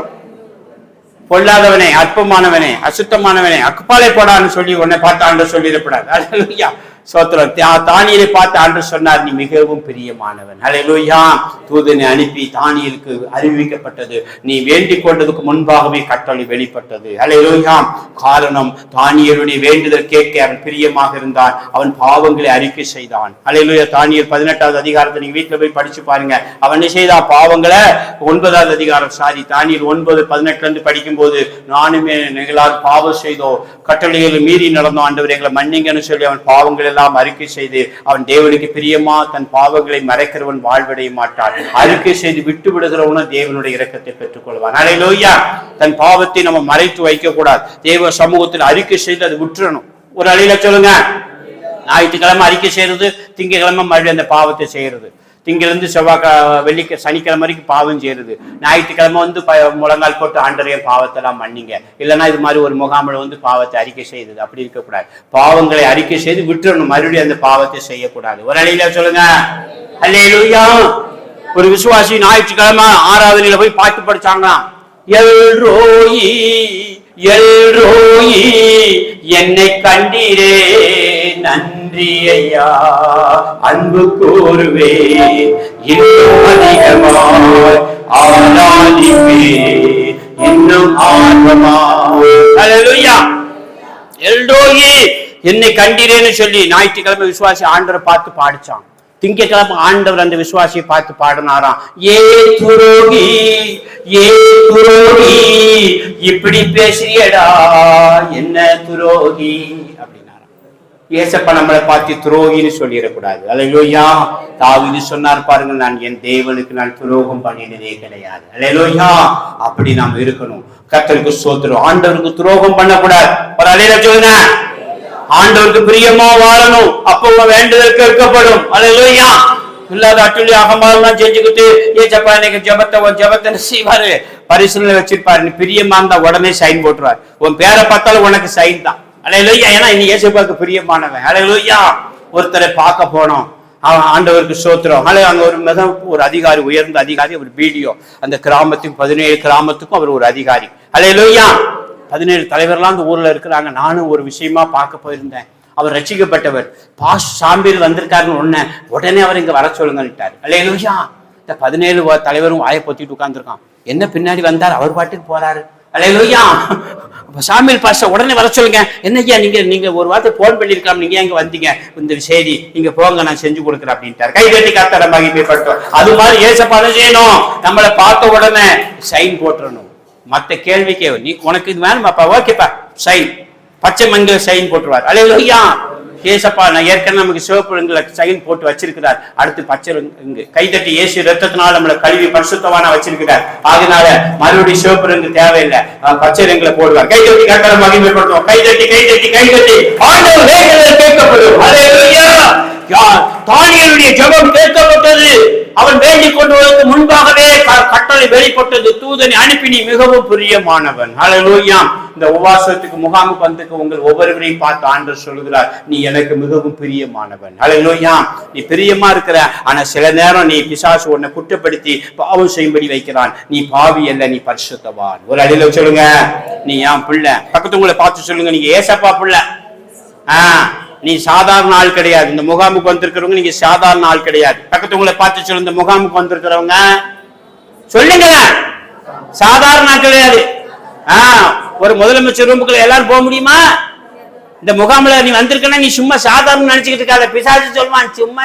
பொல்லாதவனே, அற்பமானவனே, அசுத்தமானவனே, அக்குப்பாலை போடான்னு சொல்லி உன்னை பார்த்து ஆண்டவர் சொல்லிடக்கூடாது. அல்லேலூயா. சோத்திரம். தானியேலை பார்த்து ஆண்டவர் சொன்னார், நீ மிகவும் பிரியமானவன். ஹல்லேலூயா. தூதனை அனுப்பி தானியேலுக்கு அறிவிக்கப்பட்டது. நீ வேண்டிக் கொண்டதுக்கு முன்பாகவே கட்டளை வெளிப்பட்டது. ஹல்லேலூயா. காரணம், தானியேலுடைய வேண்டுதல் கேட்க அவன் பிரியமாக இருந்தான். அவன் பாவங்களை அறிக்கை செய்தான். ஹல்லேலூயா. தானியேல் 18வது அதிகாரத்தை நீங்க வீட்டுல போய் படிச்சு பாருங்க. அவன் என்ன செய்தான்? பாவங்களை 9வது அதிகாரம் தானியேல் 9:18 படிக்கும் போது, நானுமே எங்களால் பாவம் செய்தோம், கட்டளைகளை மீறி நடந்தோம், ஆண்டவர் எங்களை மன்னிங்கன்னு சொல்லி அவன் பாவங்களை எல்லாம் அறிக்கை செய்து, அவன் தேவனுக்கு பிரியமா தன் பாவங்களை மறைக்கிறவன் வாழ்வடைய மாட்டான். அறிக்கை செய்து விட்டு விடுகிறவனும் தேவனுடைய இரக்கத்தை பெற்றுக் கொள்வான். அல்லேலூயா. தன் பாவத்தை நம்ம மறைத்து வைக்க கூடாது. தேவ சமூகத்தில் அறிக்கை செய்து அது விட்டுறணும். ஒரு அழியில சொல்லுங்க. ஞாயிற்றுக்கிழமை அறிக்கை செய்யறது, திங்கக்கிழமை மறுபடியும் அந்த பாவத்தை செய்யறது. திங்கிலிருந்து வெள்ளிக்கு சனிக்கிழமை வரைக்கும் பாவம் செய்யறது. ஞாயிற்றுக்கிழமை முழங்கால் போட்டு ஆண்டவரே பாவத்தெல்லாம் மன்னிங்க, இல்லைன்னா இது மாதிரி ஒரு முகாமில் பாவத்தை அறிக்கை செய்தது. அப்படி இருக்கக்கூடாது. பாவங்களை அறிக்கை செய்து விட்டுறணும், மறுபடியும் அந்த பாவத்தை செய்யக்கூடாது. ஒரு அழியில சொல்லுங்க. அல்லேலூயா. ஒரு விசுவாசி ஞாயிற்றுக்கிழமை ஆராதனையில போய் பாட்டு படிச்சாங்களாம். எல்ரோயி எல்ரோயி என்னை கண்டீரே நன்றி ஐயா, அன்பு கூறுவே இன்னும் அதிகமாய் ஆராதிப்பே இன்னும் ஆர்வமாய். அல்லேலூயா. எல்ரோயி என்னை கண்டீரேன்னு சொல்லி ஞாயிற்றுக்கிழமை விசுவாசி ஆண்டவரை பார்த்து பாடிச்சான். திங்கக்கிழமை ஆண்டவர் அந்த விசுவாசியை பார்த்து பாடினாராம். ஏ துரோகி, ஏ துரோகி, இப்படி பேசுறியடா என்ன துரோகி அப்படின்னாராம். ஏசப்பா நம்மளை பார்த்து துரோகின்னு சொல்லிடக்கூடாது. அல்லேலூயா. தாவீது சொன்னார் பாருங்க, நான் என் தேவனுக்கு நான் துரோகம் பண்ணினதே கிடையாது. அல்லேலூயா. அப்படி நாம் இருக்கணும். கர்த்தருக்கு ஸ்தோத்திரம். ஆண்டவருக்கு துரோகம் பண்ணக்கூடாது. ஒரு அல்லேலூயா சொல்லுங்க. ஆண்டவருக்கு பிரியமா வாழணும். அப்ப உங்க வேண்டுதல் கேட்கப்படும். அல்லேலூயா. இல்லாத அட்டுலி அகமாலாம் செஞ்சுக்கிட்டு ஏசப்பா எனக்கு ஜெபத்தை செய்வாரு, பரிசீலனை வச்சிருப்பாரு. நீ பிரியமா இருந்தா உடனே சைன் போட்டுருவார். உன் பேரை பார்த்தாலும் உனக்கு சைன் தான். அல்லேலூயா. ஏன்னா நீ ஏசப்பாக்கு பிரியமானவன். அல்லேலூயா. ஒருத்தரை பார்க்க போனோம், ஆண்டவருக்கு ஸ்தோத்திரம். அங்க ஒரு அதிகாரி, உயர்ந்த அதிகாரி, ஒரு வீடியோ. அந்த கிராமத்துக்கு 17 கிராமத்துக்கும் அவர் ஒரு அதிகாரி. அல்லேலூயா. 17 தலைவர்லாம் அந்த ஊர்ல இருக்கிறாங்க. நானும் ஒரு விஷயமா பார்க்க போயிருந்தேன். அவர் ரட்சிக்கப்பட்டவர். பாஸ் சாம்பியல் வந்திருக்காருன்னு உடனே அவர் இங்க வர சொல்லுங்கன்னுட்டாரு. அல்லேலூயா. இந்த 17 தலைவரும் வாயை பொத்திட்டு உட்கார்ந்துருக்கான். என்ன பின்னாடி வந்தார், அவர் பாட்டுக்கு போறாரு. அல்லேலூயா. சாமியல் பாஸ்டர் உடனே வர சொல்லுங்க. என்னையா நீங்க ஒரு வார்த்தை போன் பண்ணிருக்கலாம், நீங்க எங்க வந்தீங்க, இந்த செய்தி நீங்க போங்க, நான் செஞ்சு கொடுக்குறேன் அப்படின்ட்டார். கை கட்டி கர்த்தரை மகிமைப்படுத்தும். அது மாதிரி ஏசப்பா செய்யணும், நம்மளை பார்த்த உடனே சைன் போட்டுறணும். மற்ற கேள்விக்கே நீ உனக்கு இது வேணுமாப்பா, ஓகேப்பா சைன், பச்சை மஞ்சள் சைன் போட்டுருவார். அல்லேலூயா. ஏசப்பா நான் ஏற்கனவே நமக்கு சிவப்பு சைன் போட்டு வச்சிருக்கிறார். அடுத்து பச்சை ரங்கு. கைதட்டி இயேசு ரத்தத்தினால் நம்மளை கழுவி பரிசுத்தவானா வச்சிருக்கிறார். அதனால மறுபடியும் சிவப்பு ரங்கு தேவையில்லை, பச்சை ரங்குல போடுவார். கைதட்டி கர்த்தரை மகிமைப்படுத்துவோம். கைதட்டி கைதட்டி கைதட்டி ஆண்டவர் வேண்டுதல் கேட்கப்படும். அல்லேலூயா. தானியேலுடைய ஜெபம் கேட்கப்பட்டது. அவன் வேண்டிக் கொண்டுவதற்கு முன்பாகவே கட்டளை வெளிப்பட்டது. தூதனை அனுப்பி நீ மிகவும் பிரியமானவன். அல்லேலூயா. இந்த உபவாசத்துக்கு முகாமுக்கு வந்துக்கு உங்கள் ஒவ்வொருவரையும் பார்த்து ஆண்டவர் சொல்லுகிறார், நீ எனக்கு மிகவும் பிரியமானவன். அல்லேலூயா. நீ பிரியமா இருக்கிற, ஆனா சில நேரம் நீ பிசாசு உன்னை குற்றப்படுத்தி பாவம் செய்யும்படி வைக்கிறான். நீ பாவி அல்ல, நீ பரிசுத்தவான். ஒரு அடியில சொல்லுங்க, நீ என் பிள்ளை. பக்கத்து உங்களை பார்த்து சொல்லுங்க, நீங்க ஏசப்பா பிள்ளை. நீ சாதாரண ஆள் கிடையாது. இந்த முகாமுக்கு வந்திருக்கிறவங்க நீங்க சாதாரண ஆள் கிடையாது. பக்கத்துவங்களை பார்த்து சொல்லுங்க, இந்த முகாமுக்கு வந்திருக்கிறவங்க சொல்லுங்க, சாதாரண ஆள் கிடையாது. ஒரு முதலமைச்சர் ரூமுக்குள்ள எல்லாரும் போக முடியுமா? இந்த முகாமில் நீ வந்திருக்கனா நீ சும்மா சாதாரண நினைச்சுக்கிட்டு இருக்காத. பிசாசு சொல்லுவான், சும்மா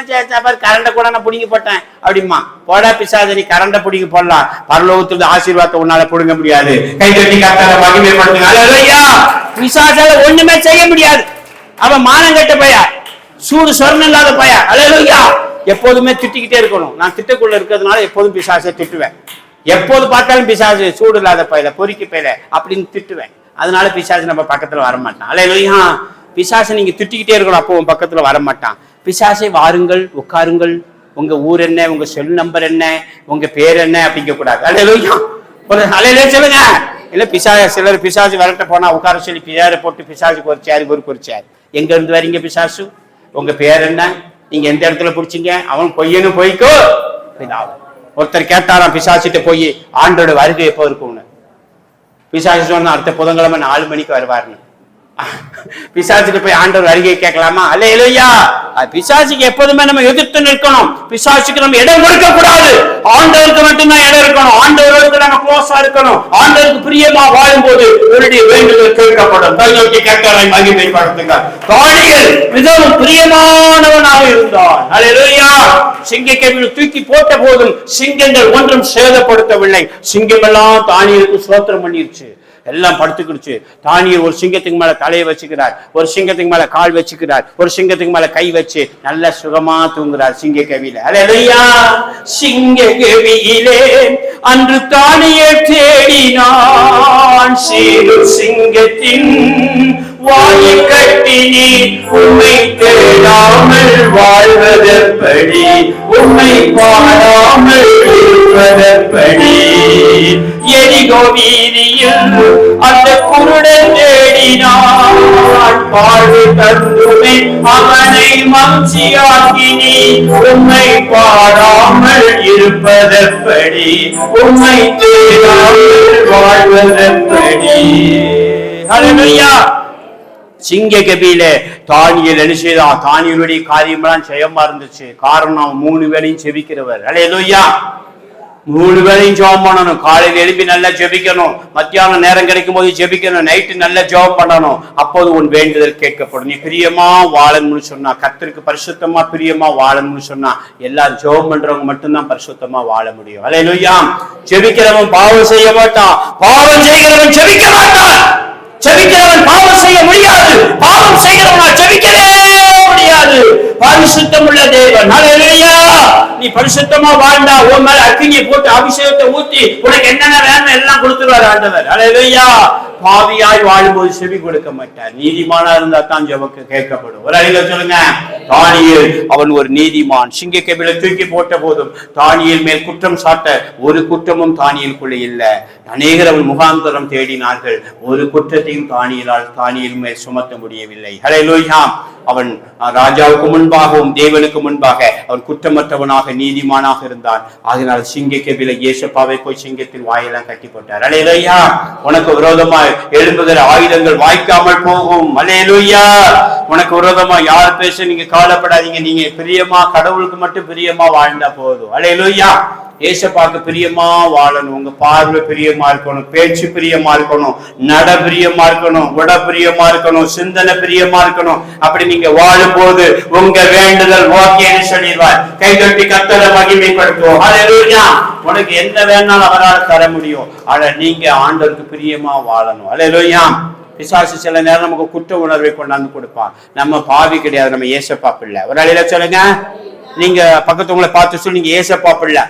கரண்ட கூட நான் பிடிங்கி போட்டேன் அப்படிமா. போடா பிசாசு, நீ கரண்ட பிடிங்கி போடலாம், பரலோகத்துல ஆசீர்வாதத்தை உன்னால பிடுங்க முடியாது. கை கட்டி கர்த்தரை மகிமைப்படுத்துங்க. அல்லேலூயா. பிசாசால ஒண்ணுமே செய்ய முடியாது. அவன் மானங்கட்ட பையா, சூடு சொரணம் இல்லாத பையா. அல்லேலூயா. எப்போதுமே திட்டிக்கிட்டே இருக்கணும். நான் திட்டக்குள்ள இருக்கிறதுனால எப்போதும் பிசாசை திட்டுவேன். எப்போது பார்த்தாலும் பிசாசு சூடு இல்லாத பையில, பொறுக்கி பையில அப்படின்னு திட்டுவேன். அதனால பிசாசு நம்ம பக்கத்துல வரமாட்டான். அல்லேலூயா. பிசாசை நீங்க திட்டிக்கிட்டே இருக்கணும், அப்போ உன் பக்கத்துல வரமாட்டான். பிசாசை வாருங்கள், உட்காருங்கள், உங்க ஊர் என்ன, உங்க செல் நம்பர் என்ன, உங்க பேர் என்ன அப்படிங்க கூடாது. அல்லேலூயா. அல்லேலூயா சொல்லுங்க. இல்ல சிலர் பிசாசு விரட்ட போனா உட்கார சொல்லி பேரை போட்டு பிசாசுக்கு ஒரு சேர், இவருக்கு ஒரு சேர். எங்க இருந்து வரீங்க பிசாசு, உங்க பேர் என்ன, நீங்க எந்த இடத்துல பிடிச்சிங்க, அவன் பொய்யன்னு போய்க்கோ. ஒருத்தர் கேட்டாராம் பிசாசிட்ட போய், ஆண்டோட வருகை எப்போ இருக்கும்னு. பிசாசு சொன்னா அடுத்த புதன்கிழமை 4 மணிக்கு வருவாருன்னு. பிசாசுக்கு போய் ஆண்டவர் வருகை கேட்கலாமா? அல்லேலூயா. பிசாசுக்கு எப்போதுமே நம்ம எதிர்த்து நிற்கணும். பிசாசுக்கு நம்ம இடம் கொடுக்க கூடாது. ஆண்டவருக்கு மட்டும்தான் இடம் இருக்கணும். ஆண்டவருக்கு நம்ம க்ளோஸா இருக்கணும். ஆண்டவருக்கு பிரியமா வாழும் போது உங்களுடைய வேண்டுதல் கேட்கப்படும். கைநோக்கி கேட்கலை மகிமைப்படுத்துங்க. தானியேல் மிகவும் பிரியமானவனாக இருந்தான். அல்லேலூயா. சிங்கக்கேபில் தூக்கி போட்ட போதும் சிங்கங்கள் ஒன்றும் சேதப்படுத்தவில்லை. சிங்கமெல்லாம் தானியேலுக்கு ஸ்தோத்திரம் பண்ணிருச்சு. எல்லாம் படுத்துக்கிடுச்சு. தானியேல் ஒரு சிங்கத்துக்கு மேல தலையை வச்சுக்கிறார், ஒரு சிங்கத்துக்கு மேல கால் வச்சுக்கிறார், ஒரு சிங்கத்துக்கு மேல கை வச்சு நல்ல சுகமா தூங்குறார் சிங்கக்கேபியில. அல்லேலூயா. சிங்கக்கேபியிலே அன்று தானியேல் தேடினான் சீரு சிங்கத்தின் வாயை கட்டி, நீ உம்மை தேடாமல் வாழ்வதெப்படி, உம்மை பாடாமல் இருப்பதெப்படி. எரிகோ வீதியில் அந்த குருடன் தேடினான், வாழ்வு தந்துமே அவனை மகிழ்ச்சியாக்கி, நீ உம்மை பாடாமல் இருப்பதெப்படி, உம்மை தேடாமல் வாழ்வதெப்படி. அல்லேலூயா. சிங்கக்கேபியில தானியேல் என்ன செய்தான்? தானியேலுடைய காரியமெல்லாம் ஜெயமா இருந்துச்சு. காரணம் 3 வேளையும் ஜெபிக்கிறவர். அல்லேலூயா. 3 வேளையும் ஜெபம் பண்ணணும். காலையில் எழுப்பி நல்லா ஜெபிக்கணும், மத்தியானம் நேரம் கிடைக்கும் போது ஜெபிக்கணும், நைட்டு நல்லா ஜெபம் பண்ணணும். அப்போது உன் வேண்டுதல் கேட்கப்படும். நீ பிரியமா வாழணும்னு சொன்னா, கர்த்தருக்கு பரிசுத்தமா பிரியமா வாழணும்னு சொன்னா, எல்லாரும் ஜெபம் பண்றவங்க மட்டும்தான் பரிசுத்தமா வாழ முடியும். அல்லேலூயா. ஜெபிக்கிறவன் பாவம் செய்ய மாட்டான், பாவம் செய்கிறவன் ஜெபிக்க மாட்டான். ஜெபிக்கிறவன் பாவம் செய்ய முடியாது, பாவம் செய்கிறவனால் ஜெபிக்கவே முடியாது. பரிசுத்தம் உள்ள தேவன். அல்லேலூயா. நீ பரிசுத்தமா வாழ்ந்தா உன் மேல அக்கினியை போட்டு அபிஷேகத்தை ஊத்தி உனக்கு என்னென்ன வேணும் எல்லாம் கொடுத்துருவார் ஆண்டவர். அல்லேலூயா. பாவியாய் வாழும்போது செவி கொடுக்க மாட்டார். நீதிமானா இருந்தா தான் ஜெபக்கு கேட்கப்படும். ஒரு அறிவுல சொல்லுங்க. தானியேல் அவன் ஒரு நீதிமான். சிங்கக்கேபியில தூக்கி போட்ட போதும் தானியேல் மேல் குற்றம் சாட்ட ஒரு குற்றமும் தானியேலுக்குள்ள இல்ல. அநேகர் அவன் முகாந்தரம் தேடினார்கள், ஒரு குற்றத்தையும் தானியேல் மேல் சுமத்த முடியவில்லை. அல்லேலூயா. அவன் ராஜாவுக்கு முன்பாகவும் தேவனுக்கு முன்பாக அவன் குற்றமற்றவனாக நீதிமானாக இருந்தான். அதனால் சிங்கக்கேபியில இயேசப்பாவை போய் சிங்கத்தின் வாயெல்லாம் கட்டி போட்டார். அல்லேலூயா. உனக்கு விரோதமா எழும்புகிற ஆயுதங்கள் வாய்க்காமல் போகும். அல்லேலூயா. உனக்கு விரோதமா யார் பேச நீங்க கவலைப்படாதீங்க. நீங்க பிரியமா கடவுளுக்கு மட்டும் பிரியமா வாழ்ந்தா போதும். அல்லேலூயா. ஏசப்பாக்கு பிரியமா வாழணும். உங்க பார்வை பிரியமா இருக்கணும், பேச்சு பிரியமா இருக்கணும், நட பிரியமா இருக்கணும், உட பிரியமா இருக்கணும், சிந்தனை பிரியமா இருக்கணும். அப்படி நீங்க வாழும் போது உங்க வேண்டுதல் ஓகேன்னு சொல்லிடுவார். கைகட்டி கர்த்தரை மகிமைப்படுத்துவோம். அல்லேலூயா. உனக்கு என்ன வேணாலும் அவரால் தர முடியும். ஆனா நீங்க ஆண்டவருக்கு பிரியமா வாழணும். அல்லேலூயா. பிசாசு சில நேரம் நமக்கு குற்ற உணர்வை கொண்டாந்து கொடுப்பான். நம்ம பாவி கிடையாது, நம்ம ஏசப்பா பிள்ளை. ஒரு அழில சொல்லுங்க. நீங்க பக்கத்துவங்களை பார்த்து சொல்லி நீங்க ஏசப்பா பிள்ளை.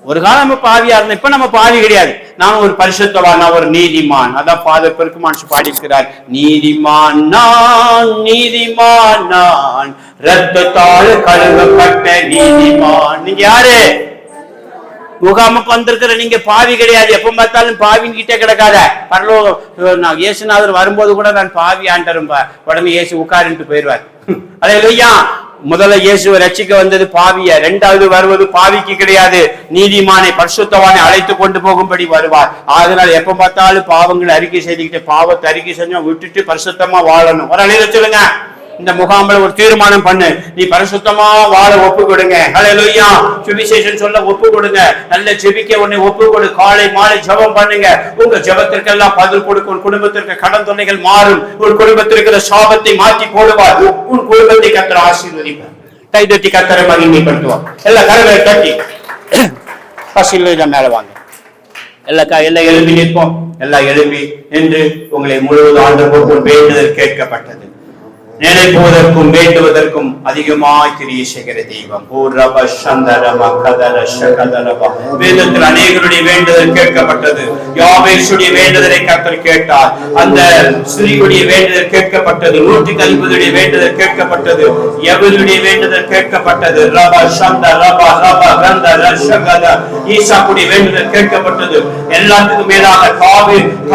ஒரு காலம் நம்ம பாவியா இருந்தோம், இப்ப நம்ம பாவி கிடையாது. நான் ஒரு பரிசுத்தவான், நான் ஒரு நீதிமான். அதான் ஃபாதர் பெருக்குமான் பாடியிருக்கிறார். நீதிமான் நான், நீதிமான் நான், ரத்தத்தால் கழுவப்பட்ட நீதிமான். நீங்க யாரு? முகாமுக்கு வந்திருக்கிற நீங்க பாவி கிடையாது. எப்ப பார்த்தாலும் பாவின் கிட்டே கிடக்காத. பரலோகம் இயேசுநாதர் வரும்போது கூட நான் பாவி ஆண்டரும்பா, உடனே இயேசு உட்காருன்ட்டு போயிடுவார். அல்லேலூயா. முதல்ல இயேசுவை ரட்சிக்க வந்தது பாவிய, 2வது வருவது பாவிக்கு கிடையாது, நீதிமானை பரிசுத்தவானை அழைத்து கொண்டு போகும்படி வருவார். அதனால எப்ப பார்த்தாலும் பாவங்களை அறிக்கை செய்துக்கிட்டு, பாவத்தை அறிக்கை செஞ்சா விட்டுட்டு பரிசுத்தமா வாழணும். ஒரு அழில சொல்லுங்க. இந்த முகாமில் ஒரு தீர்மானம் பண்ணு, நீ பரிசுத்தமா வாழ ஒப்பு கொடுங்க. ஹல்லேலூயா. சுவிசேஷம் சொல்ல ஒப்பு கொடுங்க. நல்ல ஜெபிக்க உன்னை ஒப்பு கொடு. காலை மாலை ஜெபம் பண்ணுங்க. உங்க ஜெபத்திற்கெல்லாம் பதில் கொடுக்கும். உன் குடும்பத்திற்கு கடன் தொல்லைகள் மாறும். உன் குடும்பத்திற்கு சாபத்தை மாற்றி போடுவார். உன் குடும்பத்தை கர்த்தர் ஆசீர்வதிப்பார். கைதட்டி கர்த்தரை மகிமைப்படுத்துவார். எல்லா கரங்களை தட்டி மேல வாங்க. எல்லாம் எழுப்பி நிற்போம். எல்லாம் எழுப்பி நின்று உங்களை முழுவதும் ஆண்டவருக்குள் வேண்டுதல் கேட்கப்பட்டது. நினைப்பதற்கும் வேண்டுவதற்கும் அதிகமாய் கிரியை செய்கிற தெய்வம். வேதத்தில் அநேகருடைய வேண்டுதல் கேட்கப்பட்டது. யாவேசுடைய வேண்டுதலை கர்த்தர் கேட்டார். அந்த ஸ்திரீயுடைய வேண்டுதல் கேட்கப்பட்டது. 150 வேண்டுதல் கேட்கப்பட்டது. எவருடைய வேண்டுதல் கேட்கப்பட்டது. ஈசாக்குடைய வேண்டுதல் கேட்கப்பட்டது. எல்லாத்துக்கும் மேலாக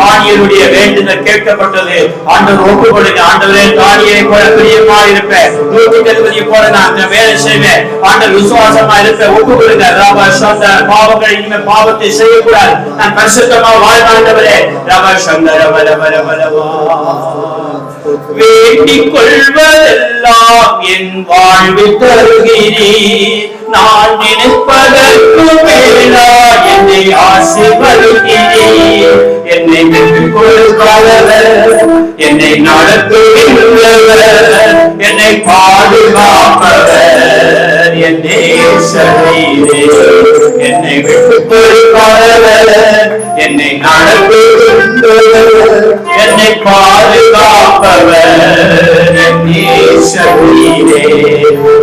தானியேலுடைய வேண்டுதல் கேட்கப்பட்டது. ஆண்டவர் ஒப்பு கொடுங்க. ஆண்டவரே, தானியேலை போல பிரியமா இருப்பேன், 170 போல நான் வேலை செய்வேன், ஆண்டவர் விசுவாசமா இருப்பேன், ஒப்பு கொடுங்க. பாவங்கள் இனிமே பாவத்தை செய்யக்கூடாது, நான் பரிசுத்தமா வாழ்வாண்டவரே. வேண்டிக் கொள்வதெல்லாம் என் வாழ்வில் தருகிறீர், நான் நினைப்பதற்கு மேலா என்னை ஆசீர்வதிக்கிறீர். என்னை பெற்றுக் கொடுப்பவர், என்னை நடத்துகின்றவர், என்னை பாதுகாப்பவர், என் நேசரீரே. என்னை விட்டுக் கொடுப்பவர், என்னை நடத்துகின்றவர், என்னை பாதுகாப்பவர், என் நேசரீரே.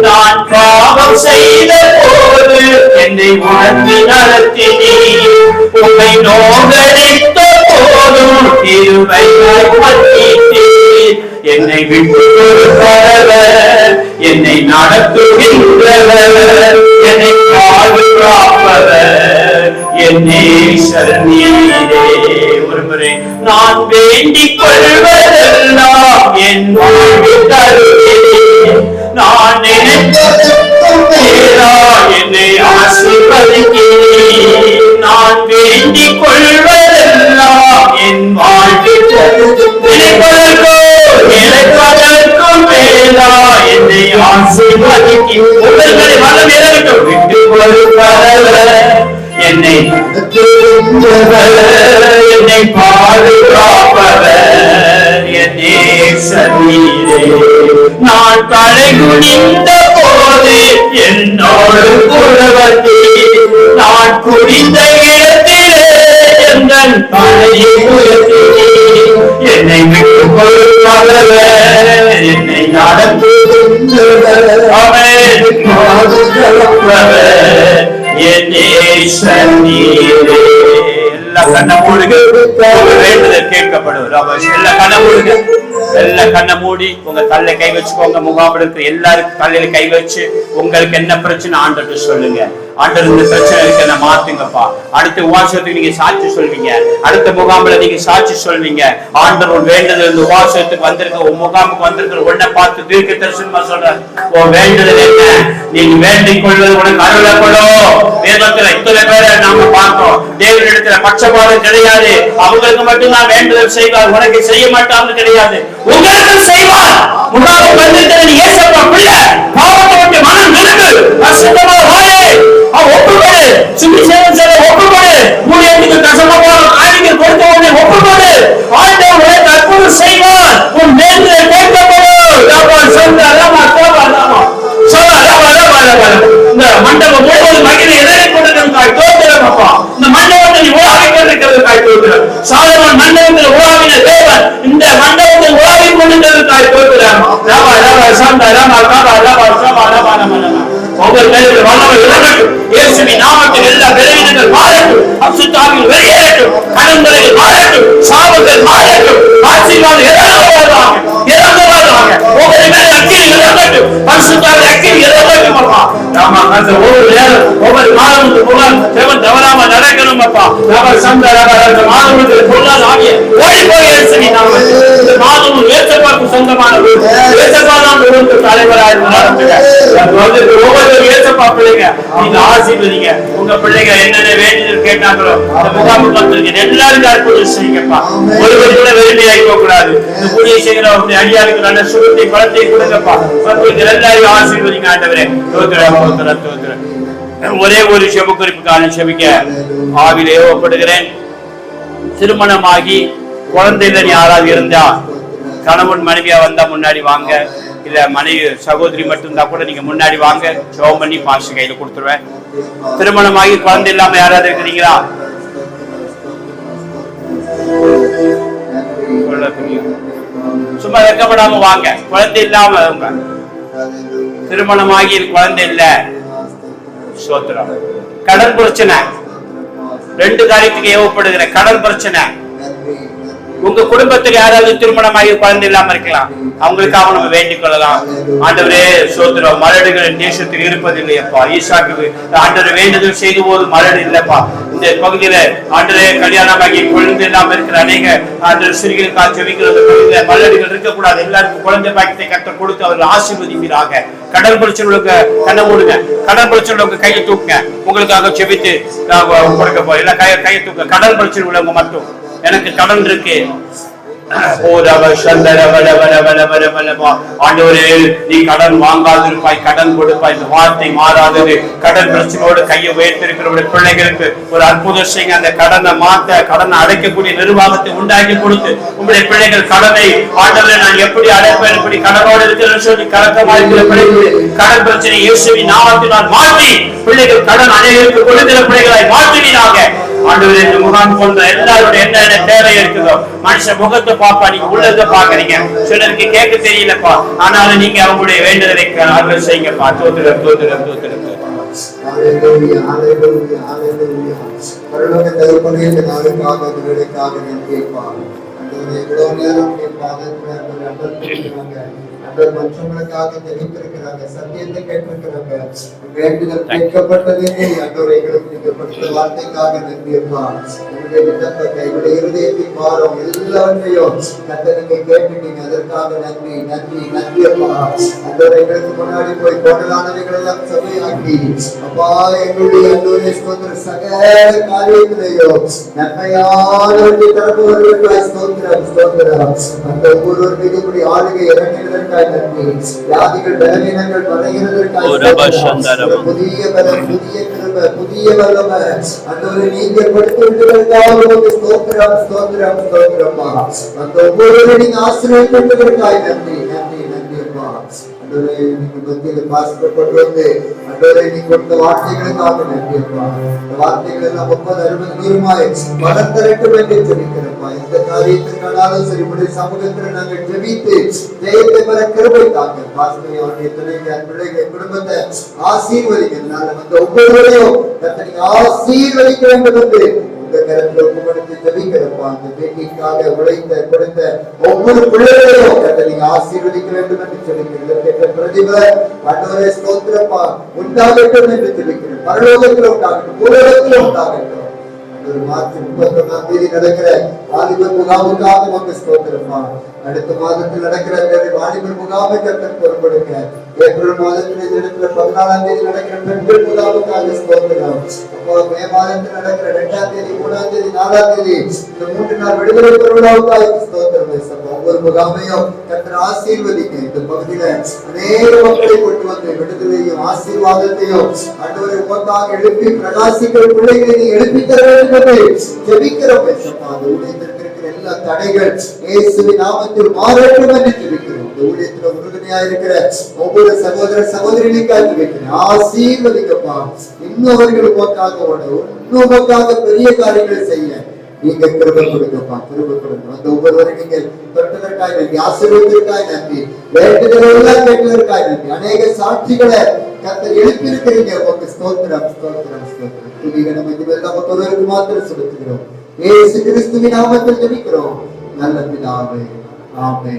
நான் பாவம் செய்த போது என்னை உணர்ந்து நடத்தினீர், உம்மை நோகடித்த போதும் திருவையாய் மன்னித்தீர். என்னை விட்டு கொடுப்பவர், என்னை நடத்துகின்றவர், என்னை பாதுகாப்பவர், என் நேசரீரே. ஒரு முறை நான் வேண்டிக் கொள்வதெல்லாம் என் வாழ்வில் தருகிறீர், நான் நினைப்பதற்கும் மேலா என்னை ஆசீர்வதிக்கிறீர். நான் வேண்டிக் கொள்வதெல்லாம் என் வாழ்வில் நினைப்பதற்கும் மேலா என்னை ஆசீர்வதிக்கிறீர். உங்களை மனம் எதற்கும் விட்டு கொடுப்பவர், என்னை என்னை பாதுகாப்பவர், என் நேசரீரே. நான் தலை குனிந்த போது என்னோடு கூடவந்தீர், நான் குனிந்த இடத்திலே எங்கள் தலையை உயர்த்தீர். என்னை விட்டு கொடுப்பவர், என்னை நடத்துகின்றவர், அவர் பாதுகாப்பவர், என் நேசரீரே. எல்லா கண்ண மூடுங்க, வேண்டுதல் கேட்கப்படுவது. எல்லா கண்ண மூடுங்க, எல்லா கண்ண மூடி உங்க தல்ல கை வச்சுக்கோங்க. முகாமில் இருக்கிற எல்லாருக்கும் தலையில கை வச்சு உங்களுக்கு என்ன பிரச்சனை ஆண்டவர்கிட்ட சொல்லுங்க. ஆண்டவர் இந்த பிரச்சனை இருக்கு, என்ன மாத்துங்கப்பா. அடுத்த உபவாசத்துக்கு நீங்க சாட்சி சொல்வீங்க, அடுத்த முகாமில நீங்க சாட்சி சொல்வீங்க. ஆண்டவர் வேண்டுதல் இந்த உபவாசத்துக்கு வந்திருக்க, உன் முகாமுக்கு வந்திருக்கிற உன்னை பார்த்து தீர்க்க தரிசனமா சொல்றாரு, உன் வேண்டுதல் என்ன, நீங்க வேண்டிக் கொள்வது உனக்கு அருளை கொள்ளும். வேதத்துல இத்தனை பேரை நாம பார்த்தோம். தேவனிடத்துல பட்சபாதம் கிடையாது. அவங்களுக்கு மட்டும் நான் வேண்டுதல் செய்வார், உனக்கு செய்ய மாட்டான்னு கிடையாது, உங்களுக்கு செய்வார். முகாமுக்கு வந்திருக்கிற நீ ஏசப்பா பிள்ளை, பாவத்தை விட்டு மனம் விலகு, பரிசுத்தமா வாழு, ஒப்புக்கொடு, சுவிசேஷம் செய்ய ஒப்புக்கொடு, ஊழியத்துக்கு கசப்பான காரியங்கள் கொடுத்தவனை ஒப்புக்கொடு. ஆண்டவர் உனக்கு அற்புதம் செய்வார், உன் வேண்டுதல் கேட்கப்படும். இந்த மண்டபம் முழுவதும் மகிழ எதனை கொண்டிருக்காய் தோத்திரம் அப்பா. இந்த மண்டபத்தை நீ உலாவிக் கொண்டிருக்கிறதுக்காய் தோத்திரம். சாலமோன் மண்டபத்தில் உலாவின தேவன் இந்த மண்டபத்தில் உலாவிக் கொண்டிருக்கிறதுக்காய் தோத்திரம். ராமா ராமா சாந்தா ராமா ராமா ராமா ராமா ராமா ராமா. ஒவ்வொரு பேருக்கு வல்லவர் இறங்கட்டும். இயேசுவின் நாமத்தில் எல்லா விளைவினங்கள் மாறட்டும், அசுத்தாவிகள் வெளியேறட்டும், கடன்கள் மாறட்டும், சாபங்கள் மாறட்டும், ஆசீர்வாதம் இறங்குவாங்க, இறங்குவாங்க. ஒவ்வொரு மேல அக்கினி இறங்கட்டும், பரிசுத்தாவின் அக்கினி இறங்கட்டும் அப்பா. ராமா அந்த ஒவ்வொரு நேரம் ஒவ்வொரு மாதமுக்கு முன்னால் தேவன் தவறாம நடக்கணும் அப்பா. ராமா சந்தா ராமா அந்த மாதமுக்கு பொருளாதார ஆவியை ஓடி போய் இயேசுவின் நாமத்தில் இந்த மாதமும் ஏற்றப்பாக்கு சொந்தமானவர். ஏசப்பா தான் உங்களுக்கு தலைவராக நடத்துங்க. ஒவ்வொரு ஏசப்பா பிள்ளைங்க நீங்க ஆசீர்வதிங்க. உங்க பிள்ளைங்க என்னென்ன வேண்டுதல் கேட்டாங்களோ இந்த முகாமுக்கு வந்திருக்கீங்க எல்லாருக்கும் அற்புதம் செய்யுங்கப்பா. ஒருவர் கூட வெறுமையாகி போக கூடாது. இந்த புதிய செய்கிற அடியாருக்கு நல்ல சுகத்தை பலத்தை கொடுங்கப்பா. எல்லாரையும் ஆசீர்வதிங்க ஆண்டவரே. ஒரே ஒரு செப குறிப்புக்கான செபிக்க ஆவிலே ஒப்படுகிறேன். திருமணமாகி குழந்தைகள் யாராவது இருந்தா கணவன் மனைவியா வந்தா முன்னாடி வாங்க. இல்ல மனைவி சகோதரி மட்டும் இருந்தா கூட நீங்க முன்னாடி வாங்க. ஜெபம் பண்ணி பாஸ்டர் கையில கொடுத்துருவேன். திருமணமாகி குழந்தை இல்லாம யாராவது இருக்கிறீங்களா? சும்மா வெக்கப்படாம வாங்க. குழந்தை இல்லாம திருமணமாகி குழந்தை இல்ல சோத்திரம். கடன் பிரச்சனை, ரெண்டு காரியத்துக்கு ஏவப்படுகிற கடன் பிரச்சனை. உங்க குடும்பத்துக்கு யாராவது திருமணமாகி குழந்தை இல்லாம இருக்கலாம், அவங்களுக்காக நம்ம வேண்டிக் கொள்ளலாம். ஆண்டவரே சோத்திரம், மலடுகள் தேசத்தில் இருப்பதில்லையப்பா. ஈசாக்கு ஆண்டவர் வேண்டுதல் செய்து போது மலடு இல்லப்பா. இந்த பகுதியில ஆண்டவரே கல்யாணமாகி குழந்தை இல்லாம இருக்கிற அநேக ஆண்டவர் சிறுகளுக்காக ஜெபிக்கிறது பகுதியில மலடுகள் இருக்கக்கூடாது. எல்லாருக்கும் குழந்தை பாக்கியத்தை கற்றுக் கொடுத்து அவர்கள் ஆசீர்வதிக்கிறாங்க. கடல் பிரச்சனை உள்ளவங்க கண்ணை மூடுங்க. கடல் பிரச்சனை உள்ளவங்க கையை தூக்குங்க. உங்களுக்காக செபித்து கொடுக்க போறேன். எல்லாம் கையை தூக்க. கடல் பிரச்சனை உள்ளவங்க மட்டும், எனக்கு கடன் இருக்கு. ஆண்டவரே நீ கடன் வாங்காதிருப்பாய், கடன் கொடுப்பாய். இந்த வார்த்தை மாறாதது. கடன் பிரச்சனையோடு கையை உயர்த்திருக்கிற பிள்ளைகளுக்கு ஒரு அற்புதம் செய்யுங்க. அந்த கடனை மாத்த, கடனை அடைக்கக்கூடிய நிர்வாகத்தை உண்டாக்கி கொடுத்து உங்களுடைய பிள்ளைகள் கடனை ஆண்டவரை நான் எப்படி அடைப்பேன், எப்படி கடனோடு இருக்கிறேன்னு சொல்லி கலக்கமா இருக்கிற பிள்ளைகளுடைய கடன் பிரச்சனை இயேசுவின் நாமத்தினால் மாற்றி பிள்ளைகள் கடன் அனைவருக்கு கொடுக்கிற பிள்ளைகளாய் மாற்றுவீராக. ஆண்டவரே இந்த முகாம் போன்ற எல்லாருடைய என்ன தேவை இருக்குதோ மனுஷ முகத்தை பாப்பா, நீங்க உள்ளத பாக்குறீங்க. சிலருக்கு கேட்க தெரியலப்பா, ஆனாலும் நீங்க அவங்களுடைய வேண்டுதலை அருள் செய்யுங்கப்பா. தோத்திரம் தோத்திரம் தோத்திரம். மற்றவங்களுக்காக தெரிவித்திருக்கிறாங்க, சத்தியத்தை கேட்டிருக்கிறாங்க, வேண்டுதல் கேட்கப்பட்டதே வார்த்தைக்காக நன்றியப்பா. எங்களுடைய இருதயத்தை மாறும் எல்லாவற்றையும் நீங்க கேட்டுட்டீங்க, அதற்காக நன்றி நன்றி நன்றியப்பா. அந்த எங்களுக்கு முன்னாடி போய் கொண்டலானவைகள் எல்லாம் சபையாக்கி அப்பா எங்களுடைய சகல காரியங்களையும் நன்மையானவற்றை தரப்பவர்களுக்காய் ஸ்தோத்திரம் ஸ்தோத்திரம். அந்த ஒவ்வொருவருக்கும் இப்படி ஆளுகை இறங்குவதற்காக நன்றி. வியாதிகள் பலவீனங்கள் மறைகிறதற்காக புதிய பலம், புதிய கிருபை, புதிய வல்லமை அந்தவரை நீங்க கொடுத்து விட்டதற்காக ஸ்தோத்திரம் ஸ்தோத்திரம் ஸ்தோத்திரமா. அந்த ஒவ்வொருவரையும் நீங்க ஆசீர்வதிப்பதற்காக நன்றி நன்றி நன்றியப்பா. அந்தவரை நீங்க மத்தியில பாஸ்டர் கொண்டு வந்து அந்தவரை நீ கொடுத்த வார்த்தைகளுக்காக நன்றியப்பா. இந்த வார்த்தைகள் எல்லாம் 30-60 வளர்த்தரட்டும் என்று ஜெபிக்கிறப்பா. இந்த காரியத்திற்கானாலும் சரி உடைய சமூகத்தில் நாங்கள் ஜெபித்து ஜெயத்தை பெற கிருபை தாங்க. பாஸ்டர் அவருடைய பிள்ளைகளை குடும்பத்தை ஆசீர்வதிக்கிறதுனால அந்த ஒவ்வொருவரையும் நீங்க ஆசீர்வதிக்க வேண்டும் என்று உங்க கரத்தில் ஒப்புக்கொடுத்து ஜெபிக்கிறப்பா. அந்த வேட்டைக்காக உழைத்த கொடுத்த ஒவ்வொரு பிள்ளைகளையும் நீங்க ஆசீர்வதிக்க வேண்டும் என்று ஜெபிக்கிறேன். பிரதிபலன் ஆண்டவரே ஸ்தோத்திரப்பா உண்டாகட்டும் என்று ஜெபிக்கிறேன். பரலோகத்தில் உண்டாகட்டும், பூலோகத்தில் உண்டாகட்டும். ஒரு மார்ச் 31ஆம் தேதி நடக்கிற வாலிபர் முகாமுக்காக நமக்கு ஸ்தோத்திரப்பா. அடுத்த மாதத்தில் நடக்கிற வாலிபர் முகாமை கர்த்தர் பொறுப்படுங்க. ஏப்ரல் மாதத்தில் இந்த இடத்துல 14ஆம் தேதி நடக்கிற பெண்கள் முகாமுக்காக ஸ்தோத்திரம். அப்போ மே மாதத்தில் நடக்கிற 2ஆம் தேதி 3ஆம் தேதி 4ஆம் தேதி இந்த 3 நாள் விடுதலை பெருவிழாவுக்காக ஸ்தோத்திரம். ஒவ்வொரு முகாமையும் கர்த்தர் ஆசீர்வதிங்க. இந்த பகுதியில அநேக மக்களை கொண்டு வந்து விடுதலையும் ஆசீர்வாதத்தையும் ஆண்டவரை உமக்காக எழுப்பி பிரகாசிக்கிற பிள்ளைகளை நீ எழுப்பி தர வேண்டும் என்று ஜெபிக்கிறோம். எல்லா தடைகள் இயேசுவின் நாமத்தில் மாறட்டும் என்று ஜெபிக்கிறோம். இந்த ஊழியத்துல உறுதுணையா இருக்கிற ஒவ்வொரு சகோதர சகோதரிகளுக்காக ஜெபிக்கிறேன். ஆசீர்வதிக்கப்பா. இன்னும் அவர்கள் உமக்காக ஓடும், இன்னும் உமக்காக பெரிய காரியங்களை செய்ய நீங்க கிருபை கொடுக்கப்பா. கிருபை கொடுங்க. அந்த ஒவ்வொருவரும் நீங்க தொட்டதற்காக நன்றி, ஆசீர்வதிற்காக நன்றி, வேண்டுதலெல்லாம் கேட்டதற்காக நன்றி. அநேக சாட்சிகளை கர்த்தர் எழுப்பியிருக்கிறீங்க. உங்களுக்கு ஸ்தோத்திரம் ஸ்தோத்திரம் ஸ்தோத்திரம். துதிகன மகிமையெல்லாம் ஒருவருக்கு மாத்திரம் செலுத்துகிறோம். இயேசு கிறிஸ்துவின் நாமத்தில் ஜெபிக்கிறோம் நல்ல பிதாவே. ஆமென்.